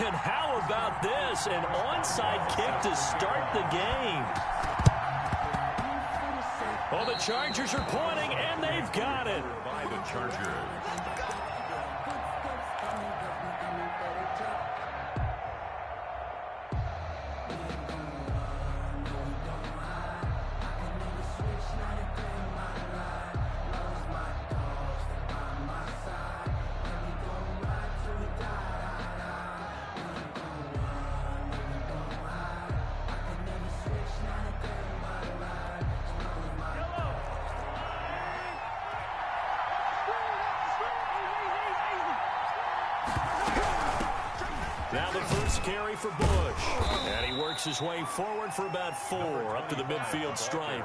And how about this? An onside kick to start the game. Oh, the Chargers are pointing, and they've got it. By the Chargers. Now the first carry for Bush. And he works his way forward for about 4 up to the midfield stripe.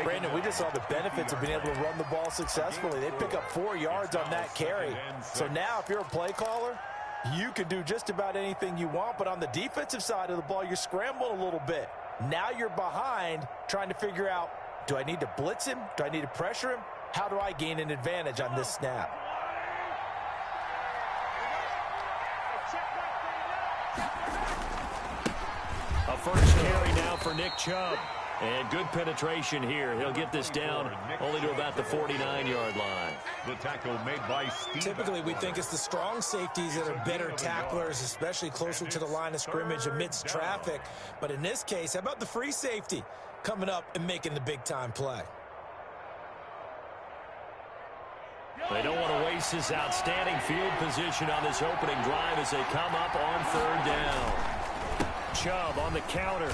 Brandon, we just saw the benefits of being able to run the ball successfully. They pick up 4 yards on that carry. So now if you're a play caller, you can do just about anything you want. But on the defensive side of the ball, you're scrambling a little bit. Now you're behind trying to figure out, do I need to blitz him? Do I need to pressure him? How do I gain an advantage on this snap? A first carry now for Nick Chubb. And good penetration here. He'll get this down only to about the 49-yard line. The tackle made by Steve. Typically, we think it's the strong safeties that are better tacklers, especially closer to the line of scrimmage amidst traffic. But in this case, how about the free safety coming up and making the big-time play? They don't want to waste this outstanding field position on this opening drive as they come up on 3rd down. Chubb on the counter.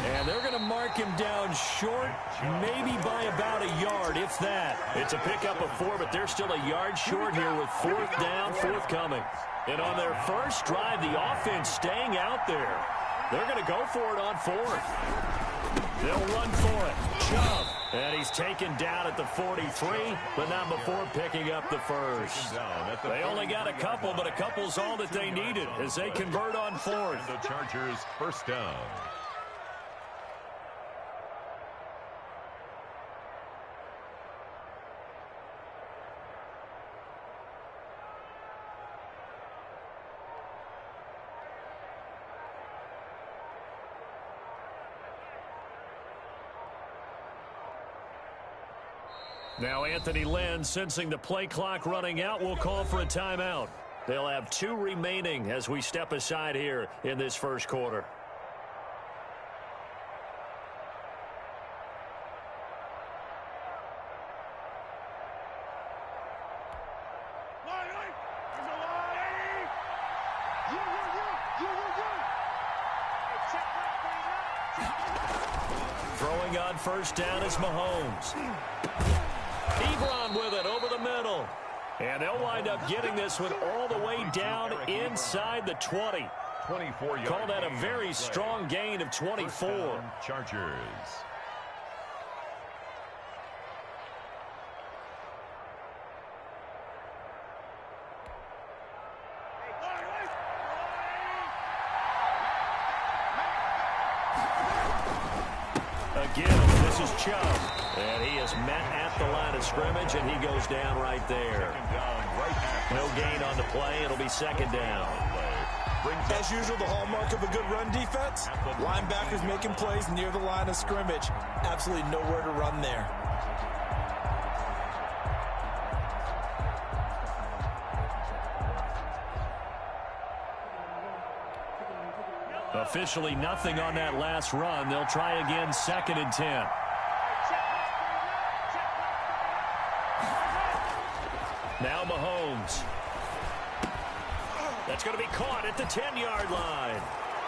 And they're going to mark him down short, maybe by about a yard, if that. It's a pickup of 4, but they're still a yard short here with 4th down, forthcoming. And on their first drive, the offense staying out there. They're going to go for it on 4th. They'll run for it. Chubb. And he's taken down at the 43, but not before picking up the first. They only got a couple, but a couple's all that they needed as they convert on 4th. The Chargers first down. Now Anthony Lynn, sensing the play clock running out, will call for a timeout. They'll have 2 remaining as we step aside here in this first quarter. Throwing on first down is Mahomes. Ebron with it over the middle. And they'll wind up getting this one all the way down inside the 20. 24 yards. Call that a very strong gain of 24. Chargers. Again, this is Chubb. And he is met at the line of scrimmage, and he goes down right there. No gain on the play. It'll be 2nd down. As usual, the hallmark of a good run defense, linebackers making plays near the line of scrimmage. Absolutely nowhere to run there. Officially nothing on that last run. They'll try again 2nd and 10. Now Mahomes. That's going to be caught at the 10-yard line.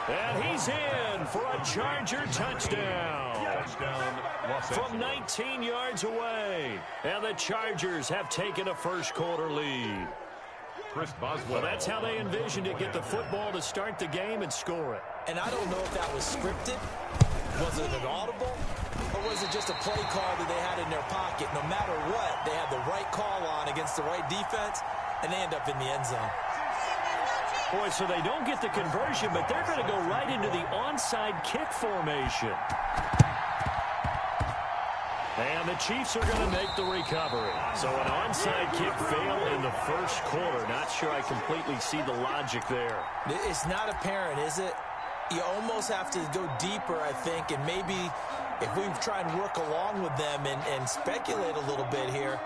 And he's in for a Charger touchdown. From 19 yards away. And the Chargers have taken a first quarter lead. Chris Boswell. Well, that's how they envisioned it. Get the football to start the game and score it. And I don't know if that was scripted. Was it an audible? Or was it just a play call that they had in their pocket? No matter what, they had the right call on against the right defense, and they end up in the end zone. Boy, so they don't get the conversion, but they're going to go right into the onside kick formation. And the Chiefs are going to make the recovery. So an onside kick fail in the first quarter. Not sure I completely see the logic there. It's not apparent, is it? You almost have to go deeper, I think, and maybe if we try and work along with them and speculate a little bit here,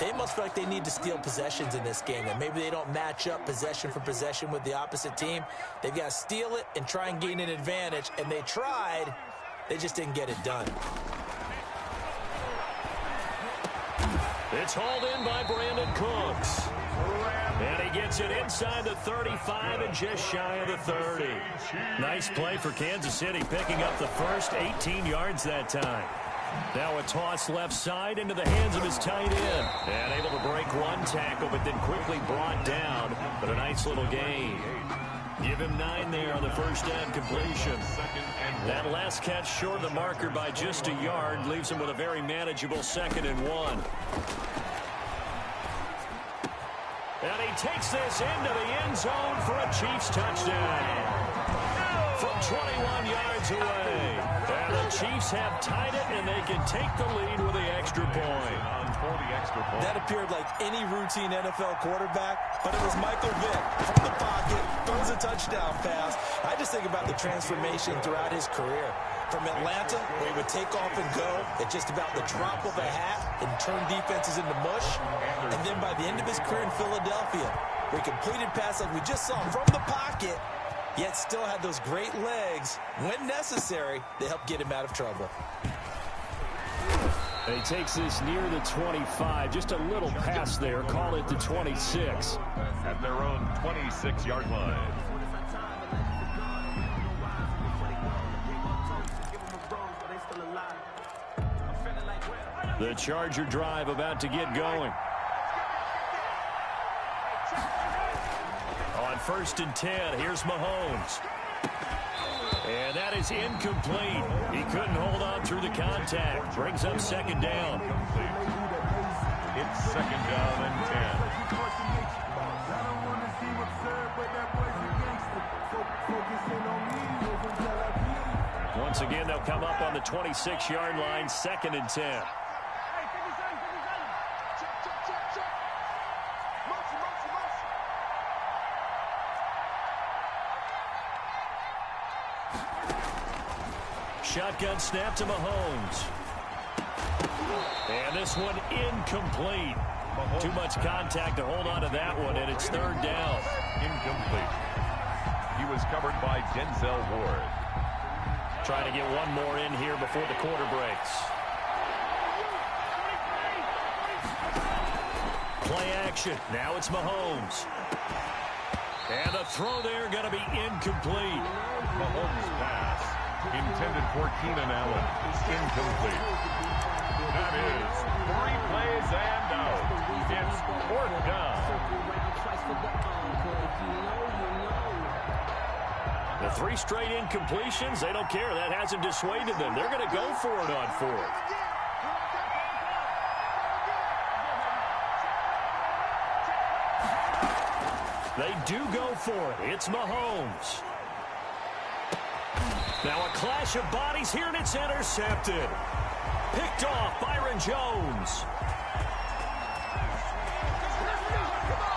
they must feel like they need to steal possessions in this game. And maybe they don't match up possession for possession with the opposite team. They've got to steal it and try and gain an advantage. And they tried. They just didn't get it done. It's hauled in by Brandon Cooks. And he gets it inside the 35 and just shy of the 30. Nice play for Kansas City, picking up the first 18 yards that time. Now a toss left side into the hands of his tight end. And able to break one tackle, but then quickly brought down. But a nice little gain. Give him 9 there on the first down completion. That last catch short of the marker by just a yard leaves him with a very manageable 2nd and 1. And he takes this into the end zone for a Chiefs touchdown. From 21 yards away. And the Chiefs have tied it, and they can take the lead with the extra point. That appeared like any routine NFL quarterback, but it was Michael Vick from the pocket, throws a touchdown pass. I just think about the transformation throughout his career. From Atlanta, where he would take off and go at just about the drop of a hat and turn defenses into mush. And then by the end of his career in Philadelphia, where he completed passes like we just saw from the pocket, yet still had those great legs. When necessary, they help get him out of trouble. And he takes this near the 25. Just a little pass there. Call it the 26. At their own 26-yard line. The Charger drive about to get going. On 1st and 10, here's Mahomes. And that is incomplete. He couldn't hold on through the contact. Brings up 2nd down. It's 2nd down and 10. Once again, they'll come up on the 26-yard line, 2nd and 10. Shotgun snap to Mahomes. And this one incomplete. Too much contact to hold on to that one, and it's 3rd down. Incomplete. He was covered by Denzel Ward. Trying to get one more in here before the quarter breaks. Play action. Now it's Mahomes. And the throw there going to be incomplete. Mahomes' pass. Intended for Keenan Allen. Incomplete. That is 3 plays and out. It's 4th down. The 3 straight incompletions, they don't care. That hasn't dissuaded them. They're going to go for it on 4th. They do go for it. It's Mahomes. Now a clash of bodies here, and it's intercepted. Picked off Byron Jones.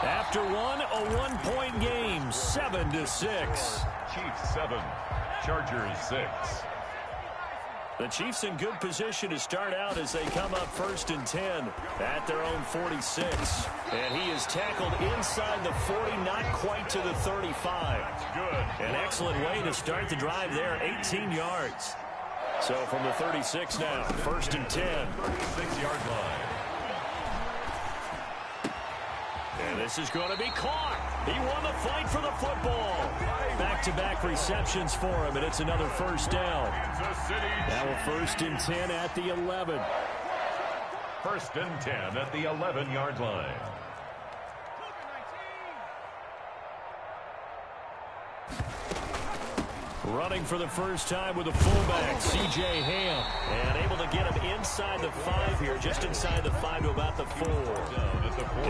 After one, a 1-point game, 7-6. Chiefs 7, Chargers 6. The Chiefs in good position to start out as they come up 1st and 10 at their own 46. And he is tackled inside the 40, not quite to the 35. Good. An excellent way to start the drive there, 18 yards. So from the 36 now, 1st and 10. 36-yard line. And this is going to be caught. He won the fight for the football. Back-to-back receptions for him, and it's another 1st down. Now a 1st and 10 at the 11. 1st and 10 at the 11-yard line. Running for the first time with a fullback, C.J. Ham. And able to get him inside the 5 here, just inside the 5 to about the 4.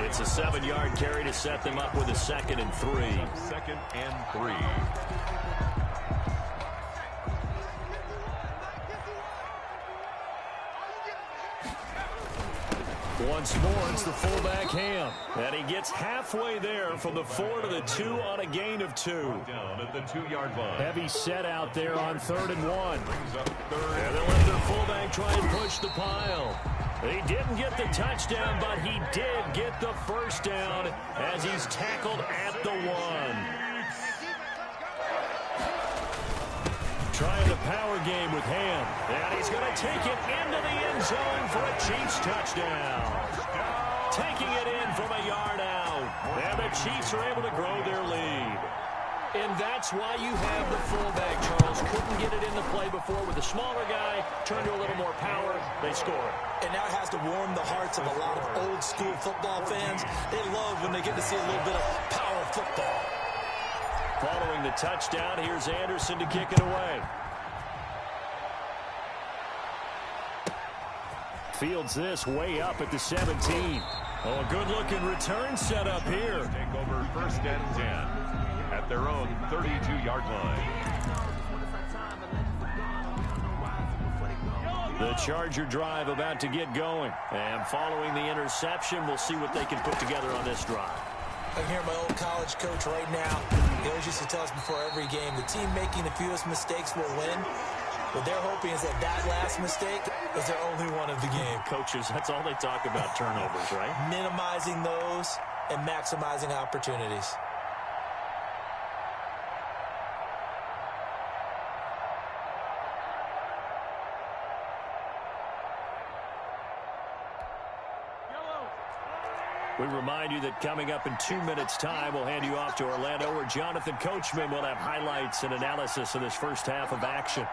It's a 7-yard carry to set them up with a 2nd and 3. 2nd and 3. Once more, it's the fullback Ham. And he gets halfway there from the 4 to the 2 on a gain of 2. Down at the 2-yard line. Heavy set out there on 3rd and 1. And they'll let their fullback try and push the pile. He didn't get the touchdown, but he did get the first down as he's tackled at the 1. Trying the power game with Ham. And he's going to take it into the end zone for a Chiefs touchdown. Taking it in from a yard out. And the Chiefs are able to grow their lead. And that's why you have the fullback, Charles. Couldn't get it in the play before with the smaller guy. Turned to a little more power. They score. And now it has to warm the hearts of a lot of old-school football fans. They love when they get to see a little bit of power football. Following the touchdown, here's Anderson to kick it away. Fields this way up at the 17. Oh, a good-looking return set up here. Take over 1st and 10 at their own 32-yard line. The Charger drive about to get going. And following the interception, we'll see what they can put together on this drive. I can hear my old college coach right now. He always used to tell us before every game, the team making the fewest mistakes will win. What they're hoping is that last mistake is their only one of the game. Coaches, that's all they talk about, turnovers, right? Minimizing those and maximizing opportunities. We remind you that coming up in 2 minutes' time, we'll hand you off to Orlando, where Jonathan Coachman will have highlights and analysis of this first half of action.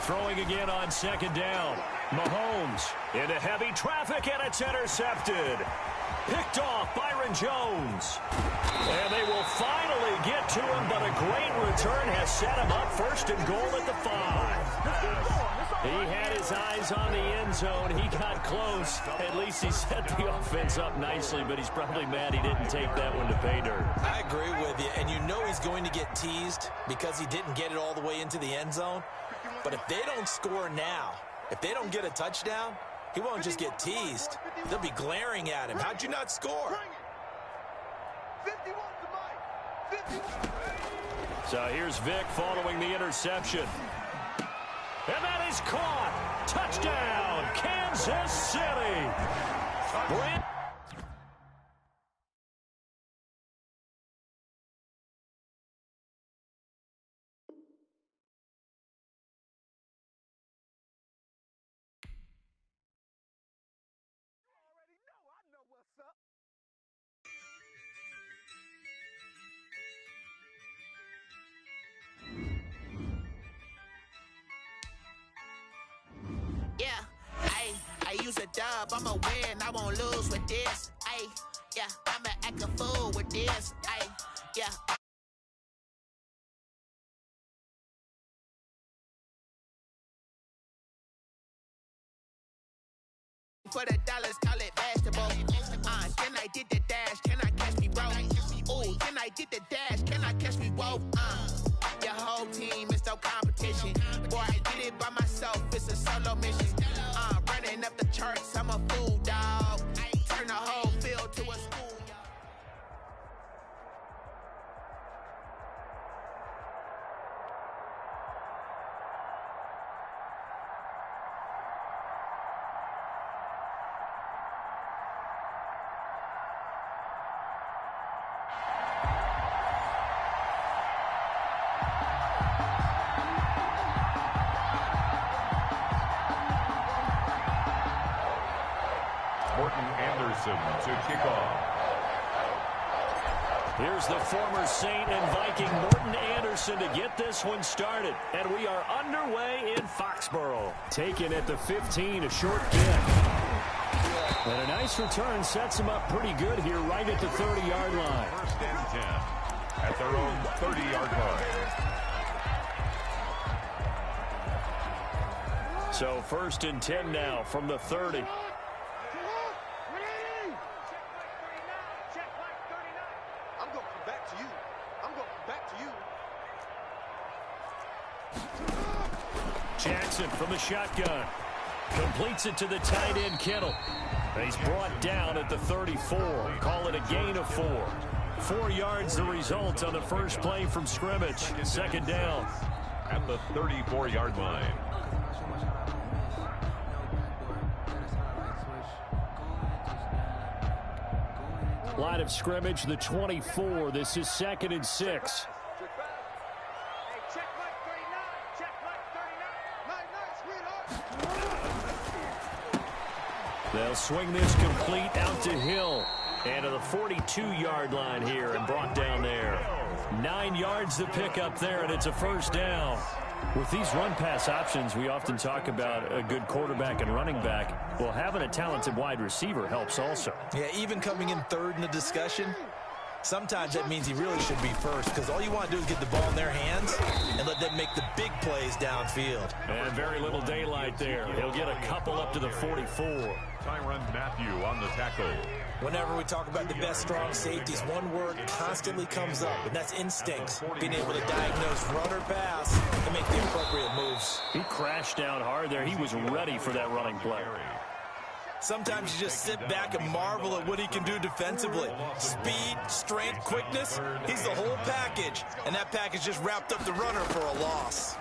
Throwing again on 2nd down. Mahomes into heavy traffic, and it's intercepted. Picked off Byron Jones. And they will finally get to him, but a great return has set him up 1st and goal at the 5. He had his eyes on the end zone. He got close. At least he set the offense up nicely, but he's probably mad he didn't take that one to pay dirt. I agree with you, and you know he's going to get teased because he didn't get it all the way into the end zone. But if they don't score now, if they don't get a touchdown, he won't just get teased. They'll be glaring at him. How'd you not score? So here's Vic following the interception. And that is caught. Touchdown, Kansas City. Use a dub, I'ma win, I won't lose with this. Ay, yeah, I'ma act a fool with this. Ay, yeah. For the dollars, call it basketball. Can I get the dash? Can I catch me, bro? Ooh, can I get the dash? Can I catch me, whoa? Your whole team is no competition. Boy, I did it by myself, it's a solo mission. Running up the charts, I'm a fool, dog. Turn the whole field to a school. Morton Anderson to kick off. Here's the former Saint and Viking Morton Anderson to get this one started. And we are underway in Foxborough. Taken at the 15, a short kick. And a nice return sets him up pretty good here right at the 30-yard line. 1st and 10 at their own 30-yard line. So 1st and 10 now from the 30. Jackson from the shotgun. Completes it to the tight end, Kittle. And he's brought down at the 34. Call it a gain of 4. 4 yards the result on the first play from scrimmage. Second down. At the 34-yard line. Line of scrimmage, the 24. This is 2nd and 6. They'll swing this complete out to Hill. And to the 42-yard line here and brought down there. 9 yards to pick up there, and it's a first down. With these run-pass options, we often talk about a good quarterback and running back. Well, having a talented wide receiver helps also. Yeah, even coming in third in the discussion, sometimes that means he really should be first because all you want to do is get the ball in their hands and let them make the big plays downfield. And very little daylight there. He'll get a couple up to the 44. Tyrann Mathieu on the tackle. Whenever we talk about the best strong safeties, one word constantly comes up, and that's instincts. Being able to diagnose run or pass and make the appropriate moves. He crashed down hard there. He was ready for that running play. Sometimes you just sit back and marvel at what he can do defensively. Speed, strength, quickness, he's the whole package. And that package just wrapped up the runner for a loss.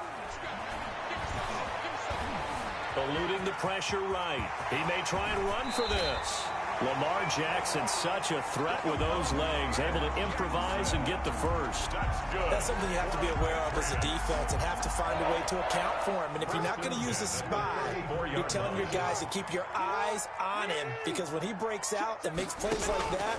Eluding the pressure right. He may try and run for this. Lamar Jackson, such a threat with those legs, able to improvise and get the first. That's something you have to be aware of as a defense and have to find a way to account for him. And if you're not going to use a spy, you're telling your guys to keep your eyes on him because when he breaks out and makes plays like that,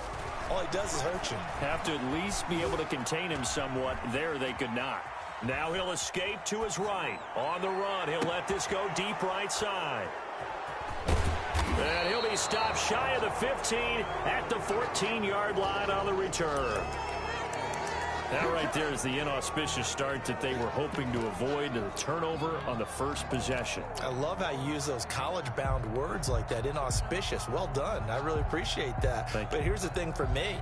all he does is hurt you. Have to at least be able to contain him somewhat. There they could not. Now he'll escape to his right. On the run, he'll let this go deep right side. And he'll be stopped shy of the 15 at the 14-yard line on the return. That right there is the inauspicious start that they were hoping to avoid, the turnover on the first possession. I love how you use those college-bound words like that, inauspicious. Well done. I really appreciate that. But here's the thing for me.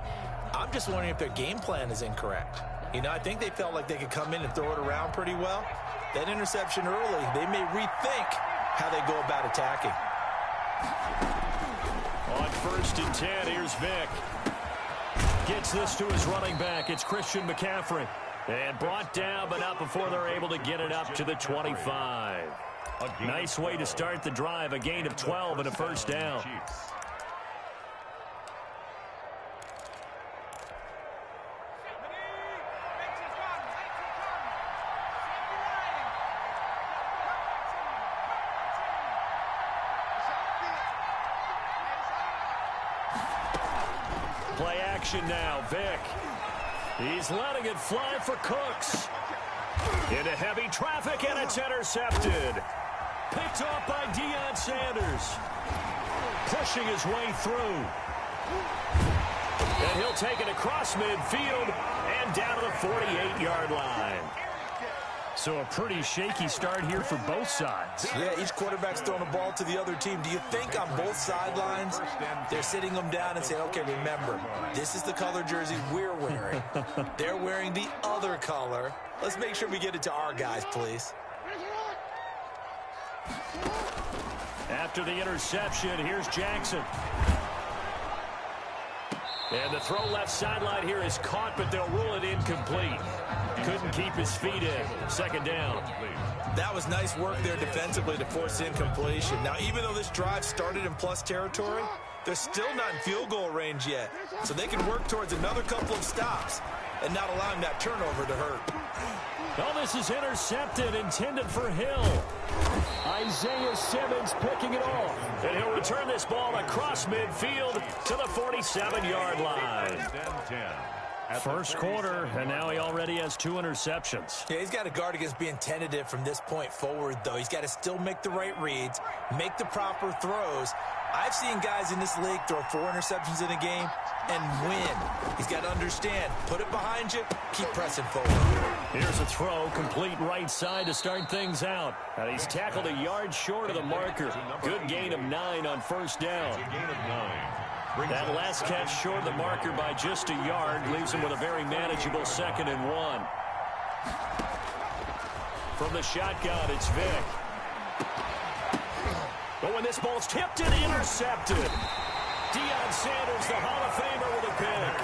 I'm just wondering if their game plan is incorrect. You know, I think they felt like they could come in and throw it around pretty well. That interception early, they may rethink how they go about attacking. On 1st and 10, here's Vick. Gets this to his running back. It's Christian McCaffrey. And brought down, but not before they're able to get it up to the 25. Nice way to start the drive. A gain of 12 and a first down. Play action now, Vick. He's letting it fly for Cooks. Into heavy traffic, and it's intercepted. Picked off by Deion Sanders. Pushing his way through. And he'll take it across midfield and down to the 48-yard line. So a pretty shaky start here for both sides. Yeah, each quarterback's throwing the ball to the other team. Do you think on both sidelines they're sitting them down and saying, okay, remember, this is the color jersey we're wearing. They're wearing the other color. Let's make sure we get it to our guys, please. After the interception, here's Jackson. And the throw left sideline here is caught, but they'll rule it incomplete. Couldn't keep his feet in. Second down. That was nice work there defensively to force incompletion. Now, even though this drive started in plus territory, they're still not in field goal range yet. So they can work towards another couple of stops and not allowing that turnover to hurt. Oh, this is intercepted, intended for Hill. Isaiah Simmons picking it off. And he'll return this ball across midfield to the 47-yard line. First quarter, and now he already has 2 interceptions. Yeah, he's got to guard against being tentative from this point forward, though. He's got to still make the right reads, make the proper throws. I've seen guys in this league throw 4 interceptions in a game and win. He's got to understand, put it behind you, keep pressing forward. Here's a throw, complete right side to start things out. And he's tackled a yard short of the marker. Good gain of 9 on first down. That last catch short of the marker by just a yard leaves him with a very manageable 2nd and 1. From the shotgun, it's Vick. Oh, and this ball's tipped and intercepted. Deion Sanders, the Hall of Famer, with a pick.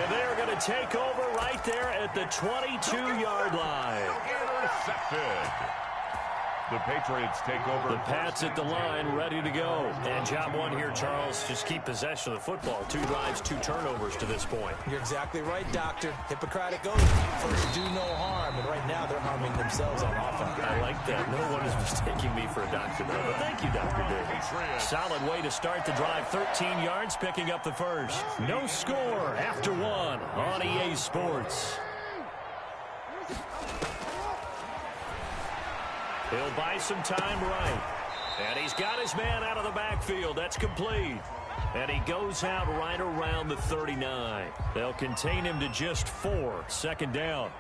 And they're going to take over right there at the 22-yard line. Intercepted. The Patriots take over. The Pats at the line, ready to go. And job one here, Charles, just keep possession of the football. 2 drives, 2 turnovers to this point. You're exactly right, Doctor. Hippocratic oath. First, do no harm. And right now, they're harming themselves on offense. I like that. No one is mistaking me for a doctor, though. But thank you, Dr. Davis. Solid way to start the drive. 13 yards, picking up the first. No score after 1 on EA Sports. He'll buy some time right. And he's got his man out of the backfield. That's complete. And he goes out right around the 39. They'll contain him to just 4. Second down.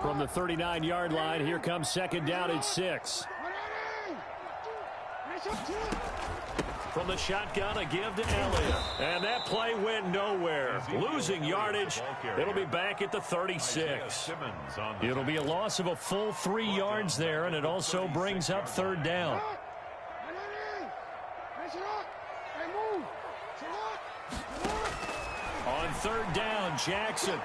From the 39-yard line, here comes second down at 6. From the shotgun, a give to Elliott. And that play went nowhere. Losing yardage. It'll be back at the 36. It'll be a loss of a full 3 yards there, and it also brings up third down. On third down, Jackson.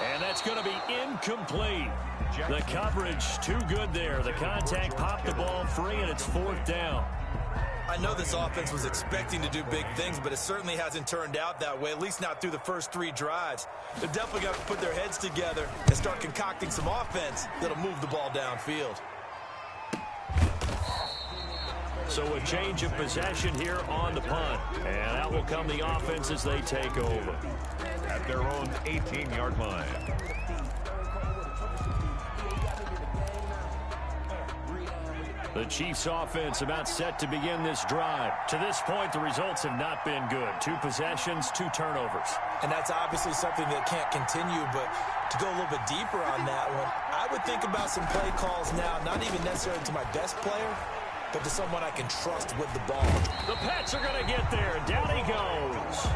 And that's going to be incomplete. The coverage too good there. The contact popped the ball free, and it's fourth down. I know this offense was expecting to do big things, but it certainly hasn't turned out that way, at least not through the first 3 drives. They're definitely got to put their heads together and start concocting some offense that'll move the ball downfield. So a change of possession here on the punt. And out will come the offense as they take over. At their own 18-yard line. The Chiefs offense about set to begin this drive. To this point, the results have not been good. 2 possessions, 2 turnovers. And that's obviously something that can't continue, but to go a little bit deeper on that one, I would think about some play calls now, not even necessarily to my best player, but to someone I can trust with the ball. The Pats are going to get there. Down he goes.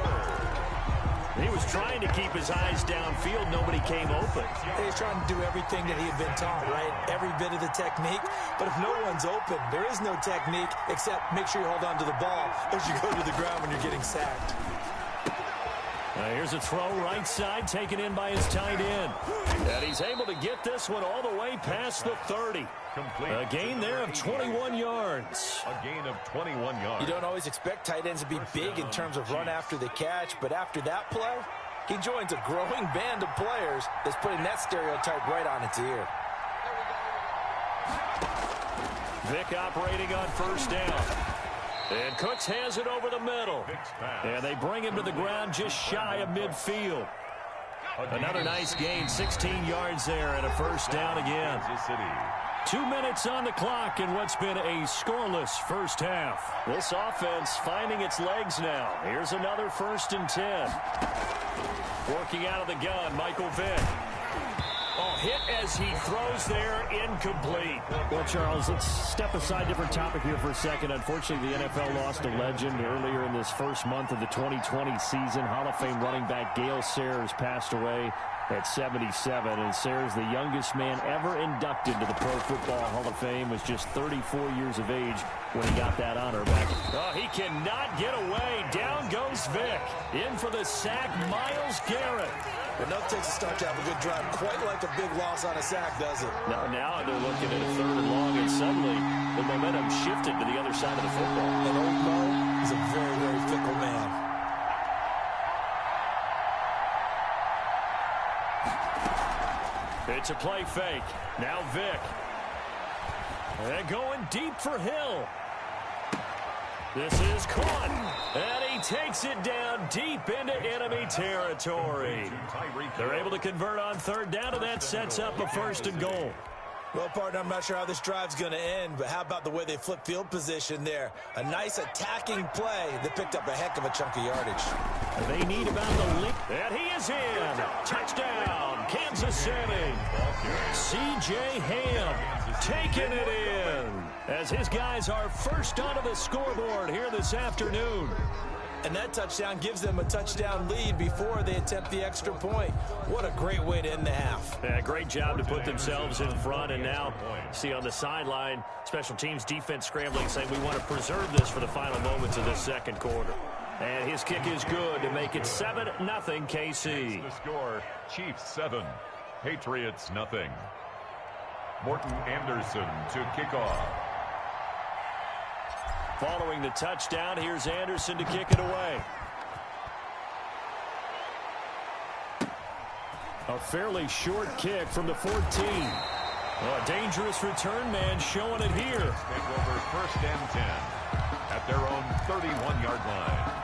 He was trying to keep his eyes downfield. Nobody came open. He was trying to do everything that he had been taught, right? Every bit of the technique. But if no one's open, there is no technique except make sure you hold on to the ball as you go to the ground when you're getting sacked. Here's a throw right side taken in by his tight end. And he's able to get this one all the way past the 30. Complete. A gain there of 21 yards. A gain of 21 yards. You don't always expect tight ends to be big in terms of run after the catch, but after that play, he joins a growing band of players that's putting that stereotype right on its ear. Vick operating on first down. And Cooks has it over the middle. And they bring him to the ground just shy of midfield. Another nice gain, 16 yards there and a first down again. 2 minutes on the clock in what's been a scoreless first half. This offense finding its legs now. Here's another 1st and 10. Working out of the gun, Michael Vick. Oh, hit as he throws there, incomplete. Well, Charles, let's step aside, different topic here for a second. Unfortunately, the NFL lost a legend earlier in this first month of the 2020 season. Hall of Fame running back Gale Sayers passed away at 77, and Sayers, the youngest man ever inducted to the Pro Football Hall of Fame, was just 34 years of age when he got that honor back. Oh, he cannot get away. Down goes Vick. In for the sack, Myles Garrett. But no takes a start to have a good drive. Quite like a big loss on a sack, does it? Now they're looking at a 3rd and long, and suddenly the momentum shifted to the other side of the football. And old Mo is a very, very fickle man. It's a play fake. Now Vick. And going deep for Hill. This is caught. And he takes it down deep into enemy territory. They're able to convert on third down, and that sets up a 1st and goal. Well, partner, I'm not sure how this drive's going to end, but how about the way they flip field position there? A nice attacking play that picked up a heck of a chunk of yardage. They need about the link. And he is in. Touchdown, Kansas City. C.J. Ham taking it in. as his guys are first onto the scoreboard here this afternoon. And that touchdown gives them a touchdown lead before they attempt the extra point. What a great way to end the half. Yeah, great job to put themselves in front. And now, see on the sideline, special teams defense scrambling, saying we want to preserve this for the final moments of this second quarter. And his kick is good to make it 7-0 KC. The score, Chiefs 7, Patriots 0. Morton Anderson to kick off. Following the touchdown, here's Anderson to kick it away. A fairly short kick from the 14. A dangerous return man showing it here. Take over 1st and 10 at their own 31-yard line.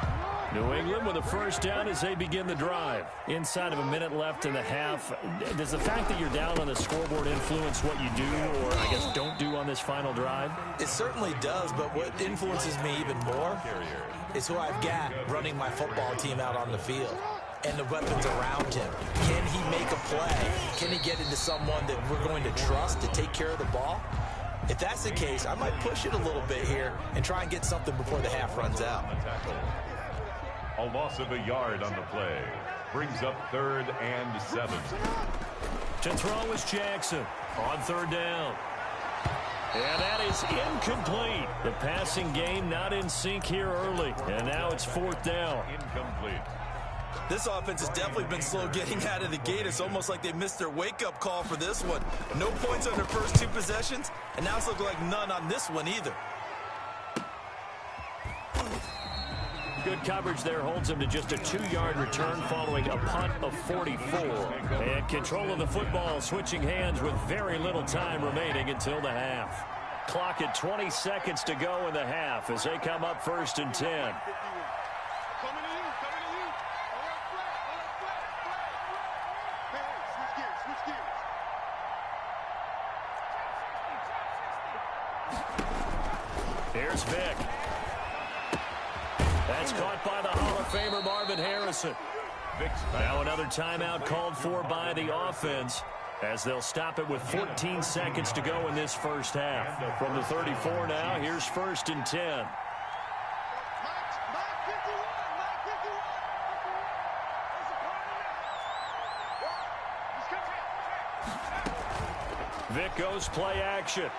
New England with a first down as they begin the drive. Inside of a minute left in the half, does the fact that you're down on the scoreboard influence what you do, or I guess don't do on this final drive? It certainly does, but what influences me even more is who I've got running my football team out on the field and the weapons around him. Can he make a play? Can he get into someone that we're going to trust to take care of the ball? If that's the case, I might push it a little bit here and try and get something before the half runs out. A loss of a yard on the play. Brings up 3rd and 7. To throw is Jackson on 3rd down. And that is incomplete. The passing game not in sync here early. And now it's 4th down. Incomplete. This offense has definitely been slow getting out of the gate. It's almost like they missed their wake-up call for this one. No points on their first 2 possessions, and now it's looking like none on this one either. Good coverage there holds him to just a 2-yard return following a punt of 44. And control of the football switching hands with very little time remaining until the half. Clock at 20 seconds to go in the half as they come up 1st and 10. Here's Vick. That's caught by the Hall of Famer Marvin Harrison. Now another timeout called for by the offense as they'll stop it with 14 seconds to go in this first half. From the 34 now, here's 1st and 10. Vick goes play action.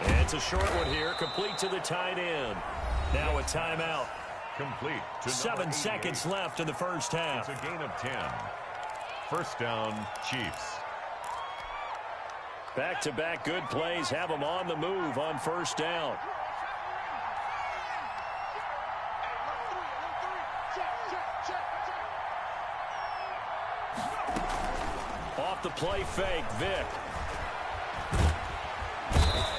And it's a short one here, complete to the tight end. Now a timeout. Complete. 7 seconds left in the first half. It's a gain of 10. First down, Chiefs. Back-to-back good plays have them on the move on 1st down. Off the play fake, Vick.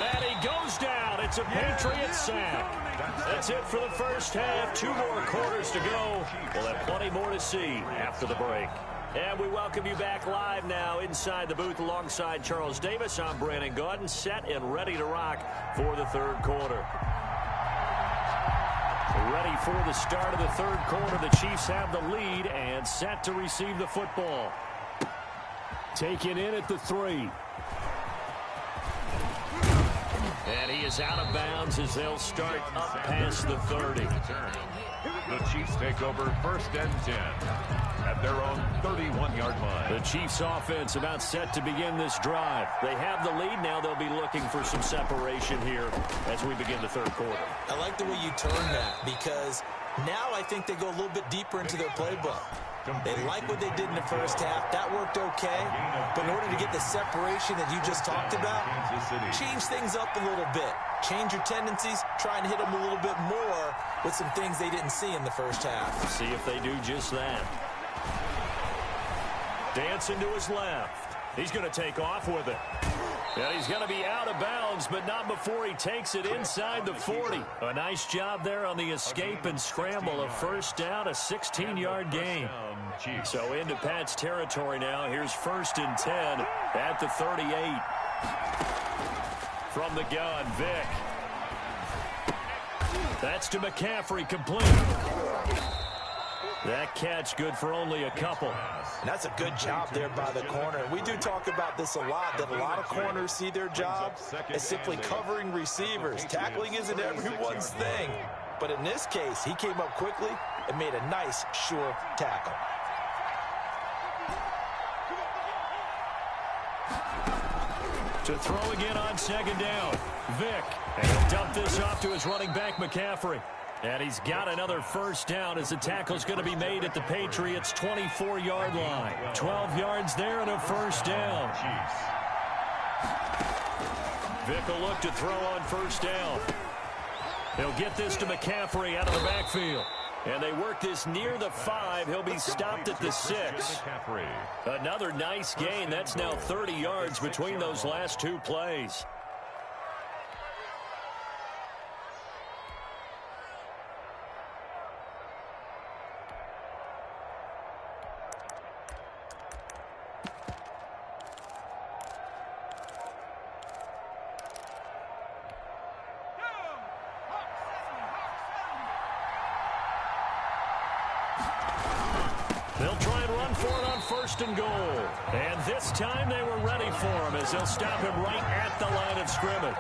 And he goes down. It's a Patriot sack. That's it for the first half. 2 more quarters to go. We'll have plenty more to see after the break. And we welcome you back live now inside the booth alongside Charles Davis. I'm Brandon Gaudin, set and ready to rock for the 3rd quarter. Ready for the start of the 3rd quarter. The Chiefs have the lead and set to receive the football. Taken in at the 3. And he is out of bounds as they'll start up past the 30. The Chiefs take over 1st and 10 at their own 31-yard line. The Chiefs offense about set to begin this drive. They have the lead. Now they'll be looking for some separation here as we begin the 3rd quarter. I like the way you turn that because now I think they go a little bit deeper into their playbook. They like what they did in the first half. That worked okay. But in order to get the separation that you just talked about, change things up a little bit. Change your tendencies. Try and hit them a little bit more with some things they didn't see in the first half. See if they do just that. Dancing to his left. He's going to take off with it. And he's going to be out of bounds, but not before he takes it inside the 40. A nice job there on the escape and scramble. A first down, a 16-yard gain. So into Pat's territory now. Here's 1st and 10 at the 38. From the gun, Vick. That's to McCaffrey, complete. That catch good for only a couple. And that's a good job there by the corner. We do talk about this a lot, that a lot of corners see their job as simply covering receivers. Tackling isn't everyone's thing. But in this case, he came up quickly and made a nice, sure tackle. To throw again on second down. Vick. And he'll dump this off to his running back, McCaffrey. And he's got another first down as the tackle's going to be made at the Patriots' 24-yard line. 12 yards there and a first down. Vick will look to throw on first down. He'll get this to McCaffrey out of the backfield. And they work this near the 5. He'll be stopped at the 6. Another nice gain. That's now 30 yards between those last two plays. They'll try and run for it on first and goal. And this time they were ready for him as they'll stop him right at the line of scrimmage.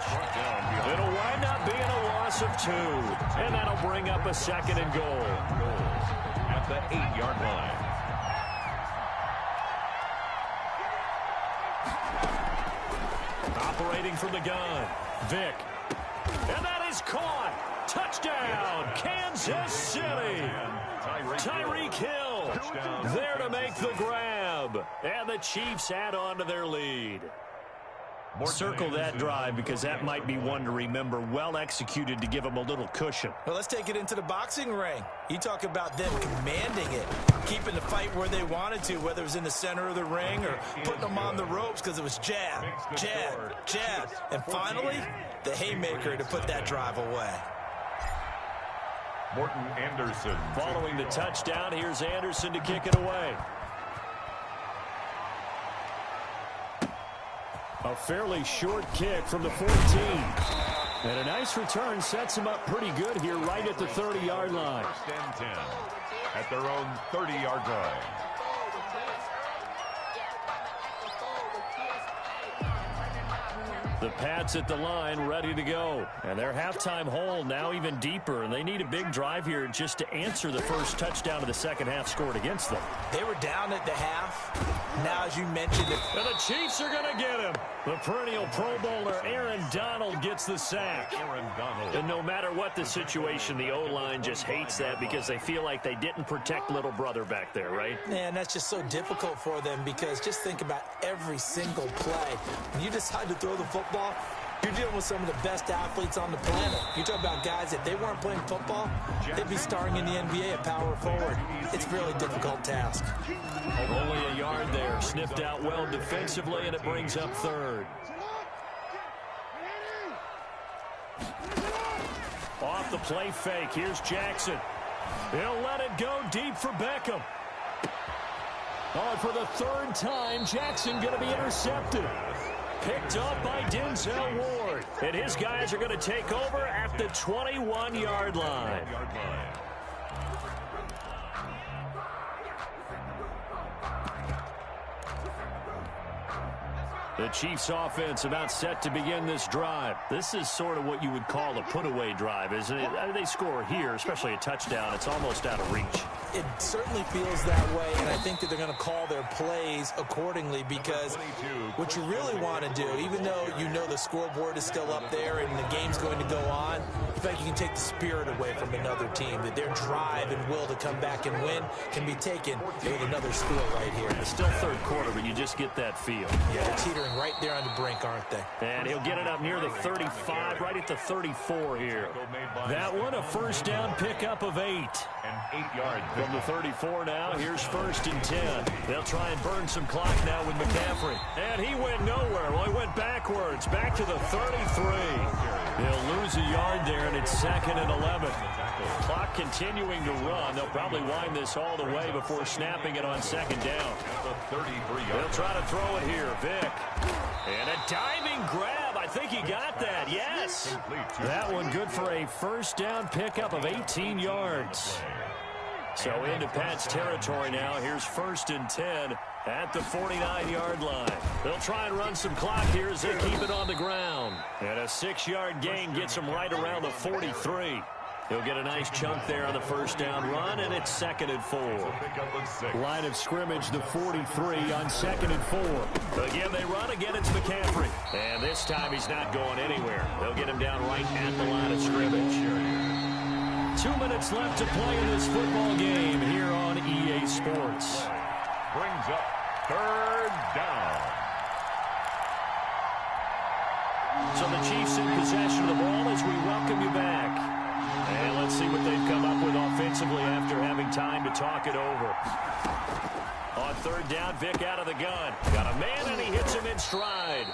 It'll wind up being a loss of 2. And that'll bring up a second and goal. At the 8-yard line. Operating from the gun. Vick. And that is caught. Touchdown, Kansas City. Tyreek Hill there to make the grab. And the Chiefs add on to their lead. Circle that drive because that might be one to remember. Well executed to give them a little cushion. Well, let's take it into the boxing ring. You talk about them commanding it, keeping the fight where they wanted to, whether it was in the center of the ring or putting them on the ropes because it was jab, jab, jab. And finally, the haymaker to put that drive away. Morton Anderson. Following the touchdown, here's Anderson to kick it away. A fairly short kick from the 14. And a nice return sets him up pretty good here right at the 30-yard line. First and 10 at their own 30-yard line. The Pats at the line ready to go. And their halftime hole now even deeper. And they need a big drive here just to answer the first touchdown of the second half scored against them. They were down at the half. Now, as you mentioned it. And the Chiefs are going to get him. The perennial Pro Bowler Aaron Donald gets the sack. Aaron Donald. And no matter what the situation, the O-line just hates that because they feel like they didn't protect little brother back there, right? Man, that's just so difficult for them because just think about every single play. When you decide to throw the football, you're dealing with some of the best athletes on the planet. You talk about guys, if they weren't playing football, they'd be starring in the NBA at power forward. It's a really difficult task. Only a yard there. Sniffed out well defensively, and it brings up third. Off the play fake. Here's Jackson. He'll let it go deep for Beckham. Oh, for the third time, Jackson going to be intercepted. Picked up by Denzel Ward. And his guys are going to take over at the 21-yard line. The Chiefs offense about set to begin this drive. This is sort of what you would call a put-away drive, isn't it? I mean, they score here, especially a touchdown. It's almost out of reach. It certainly feels that way, and I think that they're going to call their plays accordingly because what you really want to do, even though you know the scoreboard is still up there and the game's going to go on, I feel like you can take the spirit away from another team, that their drive and will to come back and win can be taken with another score right here. It's still third quarter, but you just get that feel. Yeah, they're teetering right there on the brink, aren't they? And he'll get it up near the 35, right at the 34 here. That one, a first down pickup of 8. And 8 yards. From the 34 now, here's first and 10. They'll try and burn some clock now with McCaffrey. And he went nowhere. Well, he went backwards, back to the 33. They'll lose a yard there, and it's second and 11. Clock continuing to run. They'll probably wind this all the way before snapping it on second down. They'll try to throw it here. Vick. And a diving grab. I think he got that. Yes. That one good for a first down pickup of 18 yards. So into Pat's territory now. Here's 1st and 10 at the 49-yard line. They'll try and run some clock here as they keep it on the ground. And a 6-yard gain gets them right around the 43. He'll get a nice chunk there on the first down run, and it's 2nd and 4. Line of scrimmage, the 43 on 2nd and 4. Again, they run. Again, it's McCaffrey. And this time he's not going anywhere. They'll get him down right at the line of scrimmage. 2 minutes left to play in this football game here on EA Sports. Brings up 3rd down. So the Chiefs in possession of the ball as we welcome you back. And let's see what they've come up with offensively after having time to talk it over. On 3rd down, Vick out of the gun. Got a man, and he hits him in stride.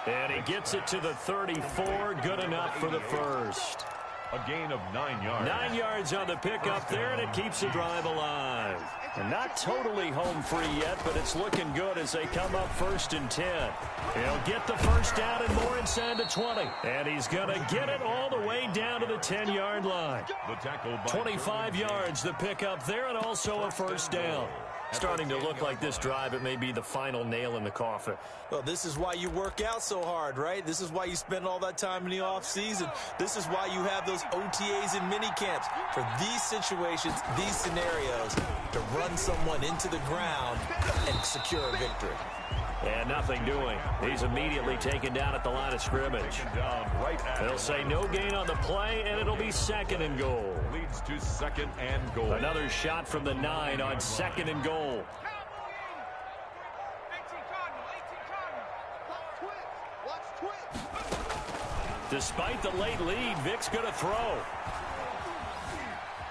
And he gets it to the 34. Good enough for the first. A gain of 9 yards. 9 yards on the pickup there, and it keeps the drive alive. And not totally home free yet, but it's looking good as they come up 1st and 10. He'll get the first down and more inside the 20. And he's going to get it all the way down to the 10-yard line. The tackle by 25 yards, the pickup there, and also a first down. Starting to look like this drive, it may be the final nail in the coffin. Well, this is why you work out so hard, right? This is why you spend all that time in the offseason. This is why you have those OTAs and mini camps. For these situations, these scenarios, to run someone into the ground and secure a victory. And nothing doing. He's immediately taken down at the line of scrimmage. They'll say no gain on the play, and it'll be 2nd and goal. Leads to 2nd and goal. Another shot from the 9 on 2nd and goal. Despite the late lead, Vick's going to throw.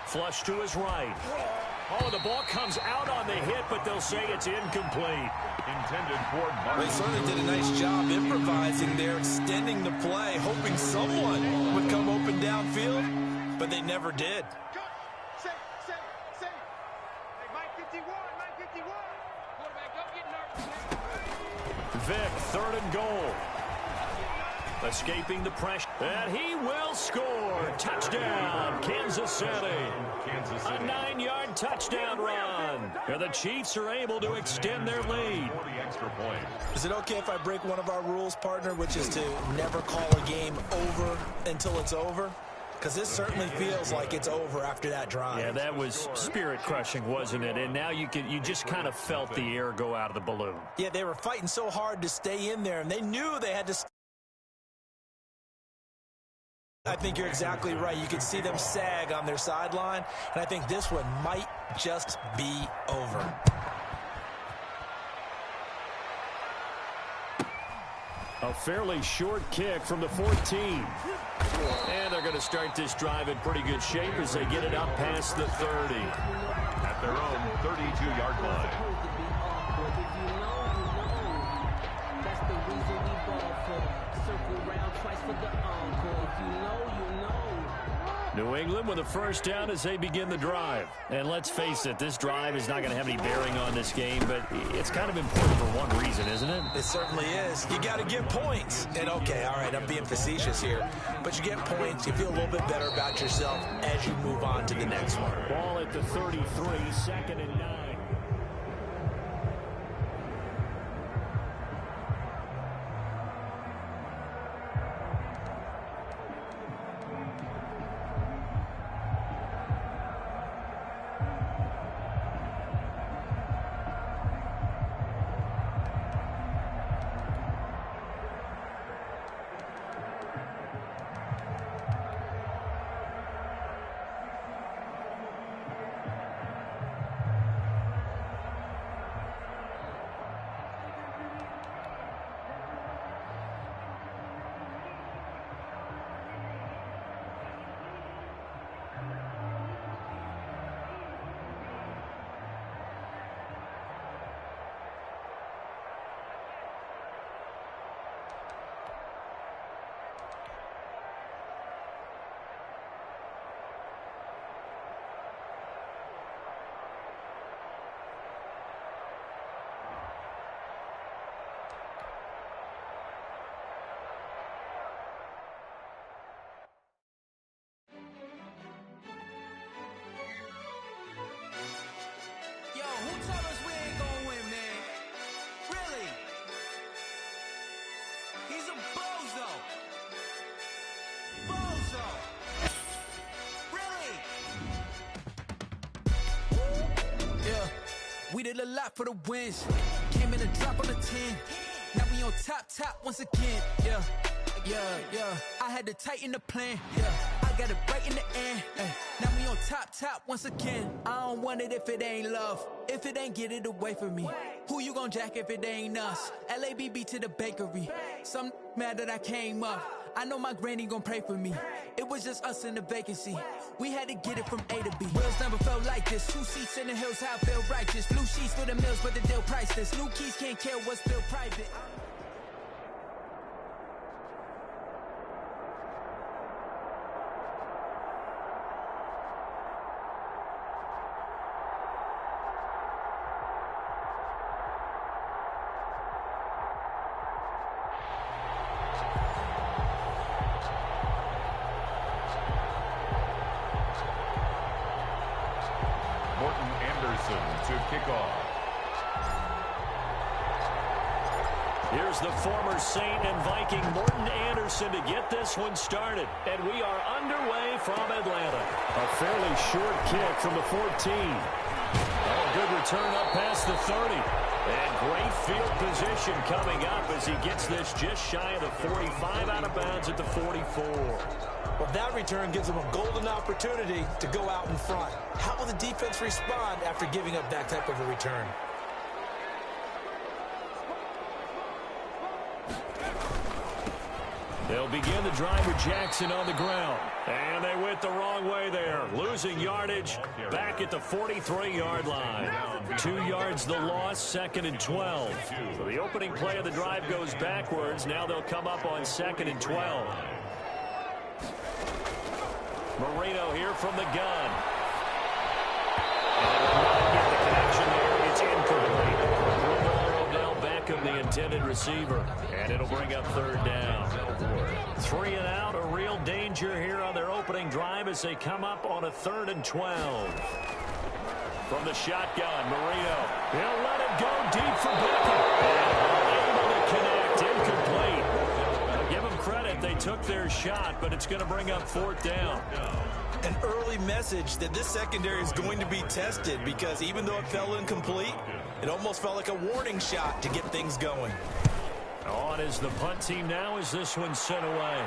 Flush to his right. Oh, the ball comes out on the hit, but they'll say it's incomplete. Intended for They certainly did a nice job improvising there, extending the play, hoping someone would come open downfield, but they never did. Vick, 3rd and goal. Escaping the pressure. And he will score. Touchdown, Kansas City. A 9-yard touchdown run. And the Chiefs are able to extend their lead. Is it okay if I break one of our rules, partner, which is to never call a game over until it's over? Because this certainly feels like it's over after that drive. Yeah, that was spirit-crushing, wasn't it? And now you just kind of felt the air go out of the balloon. Yeah, they were fighting so hard to stay in there, and they knew they had to. I think you're exactly right. You could see them sag on their sideline, and I think this one might just be over. A fairly short kick from the 14. And they're going to start this drive in pretty good shape as they get it up past the 30. At their own 32-yard line. New England with a first down as they begin the drive. And let's face it, this drive is not going to have any bearing on this game, but it's kind of important for one reason, isn't it? It certainly is. You got to get points. And okay, all right, I'm being facetious here, but you get points, you feel a little bit better about yourself as you move on to the next one. Ball at the 33, 2nd and 9. did a lot for the wins. Came in a drop on the 10. Now we on top once again. Yeah. I had to tighten the plan. Yeah. I got it right in the end. Now we on top once again. I don't want it if it ain't love. If it ain't, get it away from me. Who you gon' jack if it ain't us? LABB to the bakery. Some mad that I came up. I know my granny gon' pray for me. It was just us in the vacancy. We had to get it from A to B. Wheels never felt like this. 2 seats in the hills, how I feel righteous. Blue sheets for the mills, but the deal priceless. New keys can't care what's still private. To kick off. Here's the former Saint and Viking Morten Andersen to get this one started. And we are underway from Atlanta. A fairly short kick from the 14. Oh, good return up past the 30. And great field position coming up as he gets this just shy of the 45 out of bounds at the 44. Well, that return gives them a golden opportunity to go out in front. How will the defense respond after giving up that type of a return? They'll begin the drive with Jackson on the ground. And they went the wrong way there. Losing yardage back at the 43-yard line. 2 yards the loss, 2nd and 12. So the opening play of the drive goes backwards. Now they'll come up on 2nd and 12. Marino here from the gun. And they will not get the connection there. It's incomplete. Odell Beckham, the intended receiver. And it'll bring up 3rd down. 3 and out, a real danger here on their opening drive as they come up on a 3rd and 12. From the shotgun, Marino. He'll let it go deep for Beckham. And able to connect, incomplete. Give them credit, they took their shot, but it's going to bring up 4th down. An early message that this secondary is going to be tested because even though it fell incomplete, it almost felt like a warning shot to get things going. On is the punt team now as this one's sent away.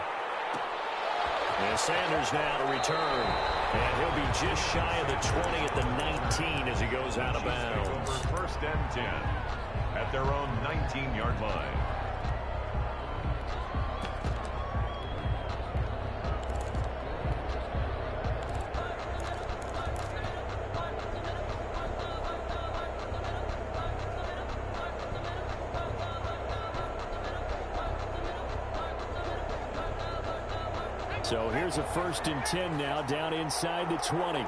And Sanders now to return. And he'll be just shy of the 20 at the 19 as he goes out of bounds. For 1st and 10 at their own 19-yard line. So here's a 1st and 10 now down inside the 20.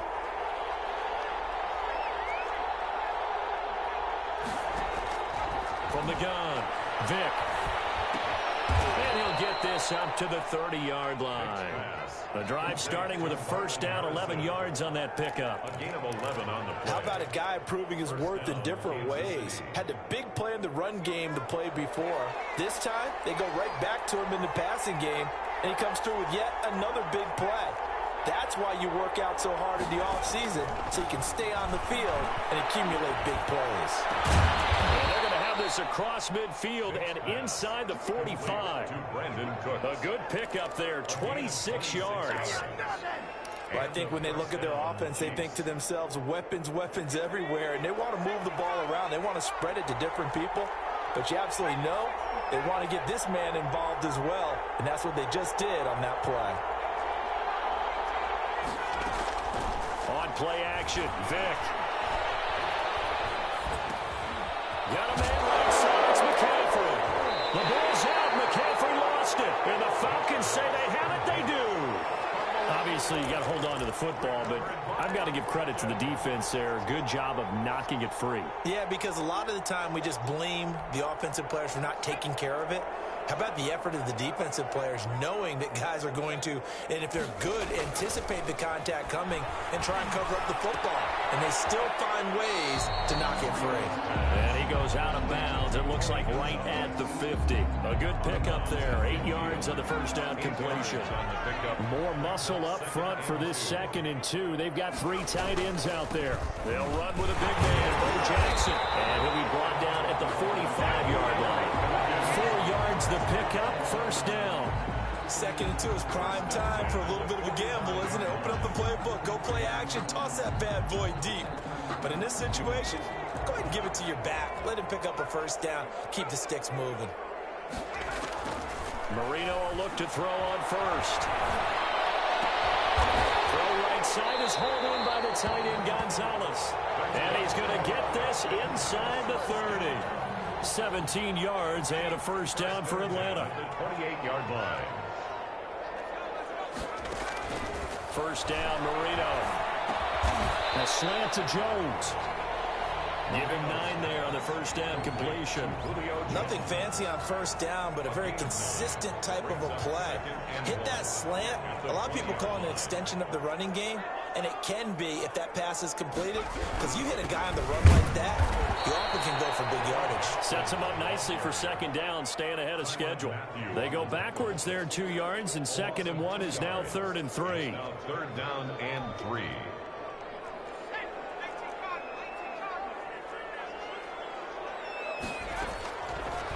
From the gun, Vick. And he'll get this up to the 30-yard line. The drive starting with a 1st down, 11 yards on that pickup. A gain of 11 on the play. How about a guy proving his worth in different ways? Had the big play in the run game to play before. This time, they go right back to him in the passing game, and he comes through with yet another big play. That's why you work out so hard in the offseason, so you can stay on the field and accumulate big plays. And they're going to have this across midfield and inside the 45. A good pickup there, 26 yards. Well, I think when they look at their offense, they think to themselves, weapons, weapons everywhere, and they want to move the ball around. They want to spread it to different people, but you absolutely know they want to get this man involved as well, and that's what they just did on that play. On play action, Vick. Got a man right side, it's McCaffrey. The ball's out, McCaffrey lost it. And the Falcons say they have it, they do. Obviously, you got to hold on to the football, but I've got to give credit to the defense there. Good job of knocking it free. Yeah, because a lot of the time we just blame the offensive players for not taking care of it. How about the effort of the defensive players knowing that guys are going to, and if they're good, anticipate the contact coming and try and cover up the football. And they still find find ways to knock it free. And he goes out of bounds. It looks like right at the 50. A good pickup there. 8 yards on the first down completion. More muscle up front for this 2nd and 2. They've got 3 tight ends out there. They'll run with a big man, Bo Jackson. And he'll be brought down at the 45-yard line. 4 yards the pickup, first down. 2nd and 2 is prime time for a little bit of a gamble, isn't it? Open up the playbook, go play action, toss that bad boy deep. But in this situation, go ahead and give it to your back. Let him pick up a first down. Keep the sticks moving. Marino will look to throw on first. Throw right side is hauled in by the tight end Gonzalez. And he's going to get this inside the 30. 17 yards and a first down for Atlanta. 28-yard line. First down, Marino. A slant to Jones. Give him 9 there on the first down completion. Nothing fancy on first down, but a very consistent type of a play. Hit that slant. A lot of people call it an extension of the running game, and it can be if that pass is completed, because you hit a guy on the run like that, you often can go for big yardage. Sets him up nicely for 2nd down, staying ahead of schedule. They go backwards there 2 yards, and 2nd and 1 is now 3rd and 3. Now 3rd down and 3.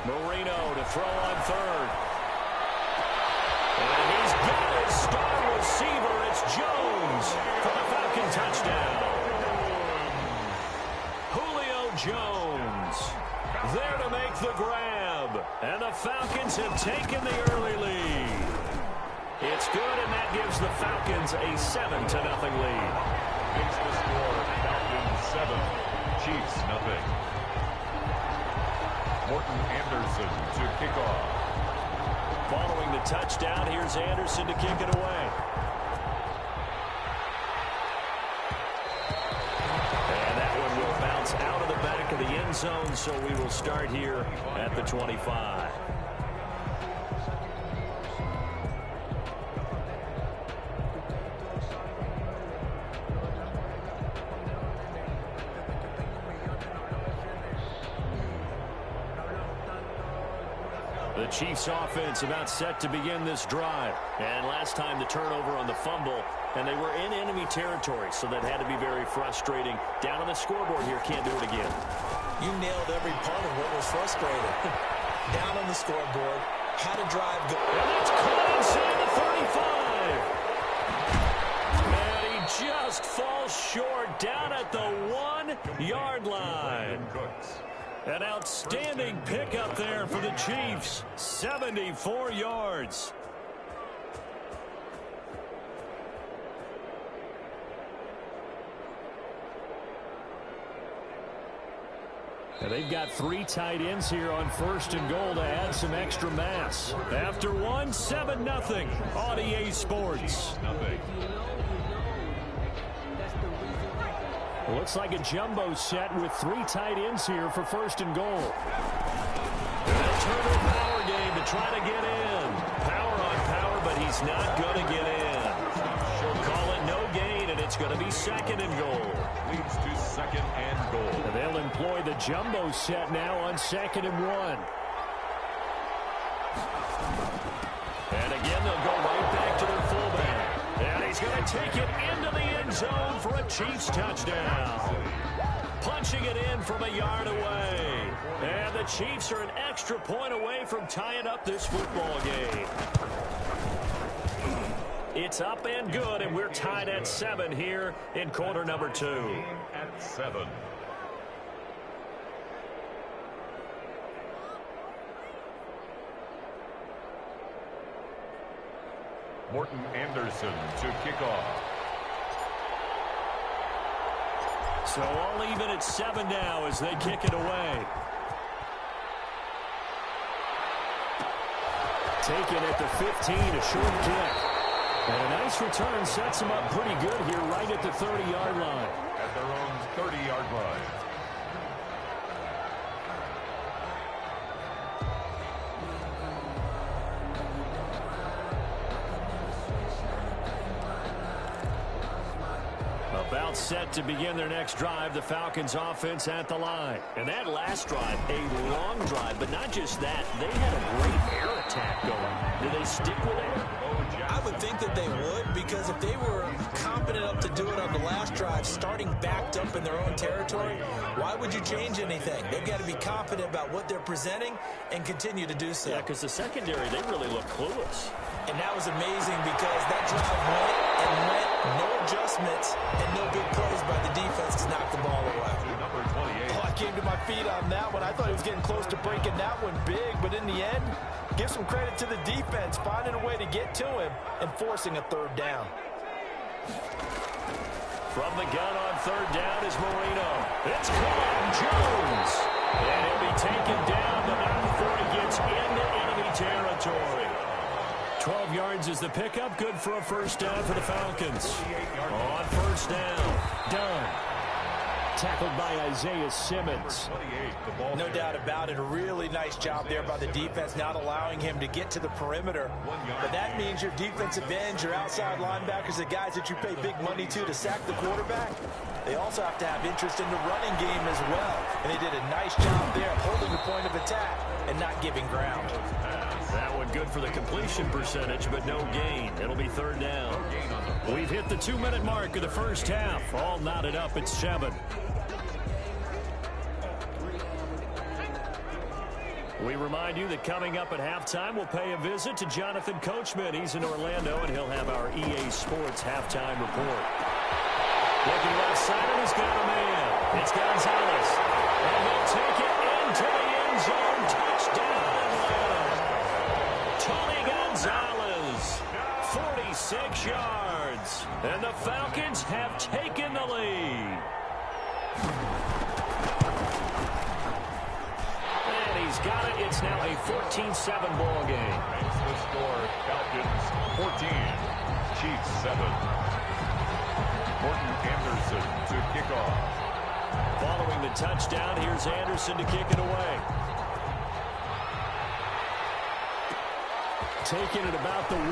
Marino to throw on 3rd. And he's got his star receiver. It's Jones for the Falcon touchdown. Julio Jones there to make the grab. And the Falcons have taken the early lead. It's good, and that gives the Falcons a 7-0 lead. Makes the score Falcons 7, Chiefs 0. Morton Anderson to kick off. Following the touchdown, here's Anderson to kick it away. And that one will bounce out of the back of the end zone, so we will start here at the 25. The Chiefs offense about set to begin this drive. And last time the turnover on the fumble, and they were in enemy territory, so that had to be very frustrating. Down on the scoreboard here, can't do it again. You nailed every part of what was frustrating. Down on the scoreboard, had a drive go. And that's caught inside the 35. And he just falls short down at the 1-yard line. An outstanding pickup there for the Chiefs. 74 yards. And they've got 3 tight ends here on 1st and goal to add some extra mass. After 1, 7-0 on EA Sports. Looks like a jumbo set with 3 tight ends here for 1st and goal. They'll turn the power game to try to get in. Power on power, but he's not going to get in. She'll call it no gain, and it's going to be 2nd and goal. Leads to 2nd and goal. And they'll employ the jumbo set now on 2nd and 1. And again, they'll go right back to their fullback. And he's going to take it into the end zone for a Chiefs touchdown. Punching it in from a yard away. And the Chiefs are an extra point away from tying up this football game. It's up and good, and we're tied at 7 here in quarter number 2. At 7. Morton Anderson to kick off. So all even at 7 now as they kick it away. Taken at the 15, a short kick. And a nice return sets them up pretty good here right at the 30-yard line. At their own 30-yard line. About about set to begin their next drive. The Falcons offense at the line. And that last drive, a long drive, but not just that. They had a great air attack going. Do they stick with it? I would think that they would, because if they were competent enough to do it on the last drive, starting backed up in their own territory, why would you change anything? They've got to be confident about what they're presenting and continue to do so. Yeah, because the secondary, they really look clueless. And that was amazing because that drive went, no adjustments, and no big plays by the defense to knock the ball away. Number 28. Oh, I came to my feet on that one. I thought he was getting close to breaking that one big, but in the end, give some credit to the defense, finding a way to get to him and forcing a third down. From the gun on third down is Marino. It's caught, Jones. And he'll be taken down, but not before he gets into enemy territory. 12 yards is the pickup. Good for a first down for the Falcons. On first down, done. Tackled by Isaiah Simmons. No doubt about it. A really nice job there by the defense, not allowing him to get to the perimeter. But that means your defensive ends, your outside linebackers, the guys that you pay big money to sack the quarterback, they also have to have interest in the running game as well. And they did a nice job there holding the point of attack and not giving ground. That one good for the completion percentage, but no gain. It'll be third down. We've hit the 2-minute mark of the first half. All knotted up at 7. We remind you that coming up at halftime, we'll pay a visit to Jonathan Coachman. He's in Orlando, and he'll have our EA Sports halftime report. Looking left side, and he's got a man. It's Gonzalez. And he'll take it into the end zone. Touchdown, Atlanta. Tony Gonzalez, 46 yards. And the Falcons have taken the lead. He's got it. It's now a 14-7 ball game. Makes the score. Falcons 14, Chiefs 7. Morton Anderson to kick off. Following the touchdown, here's Anderson to kick it away. Taking it about the 1.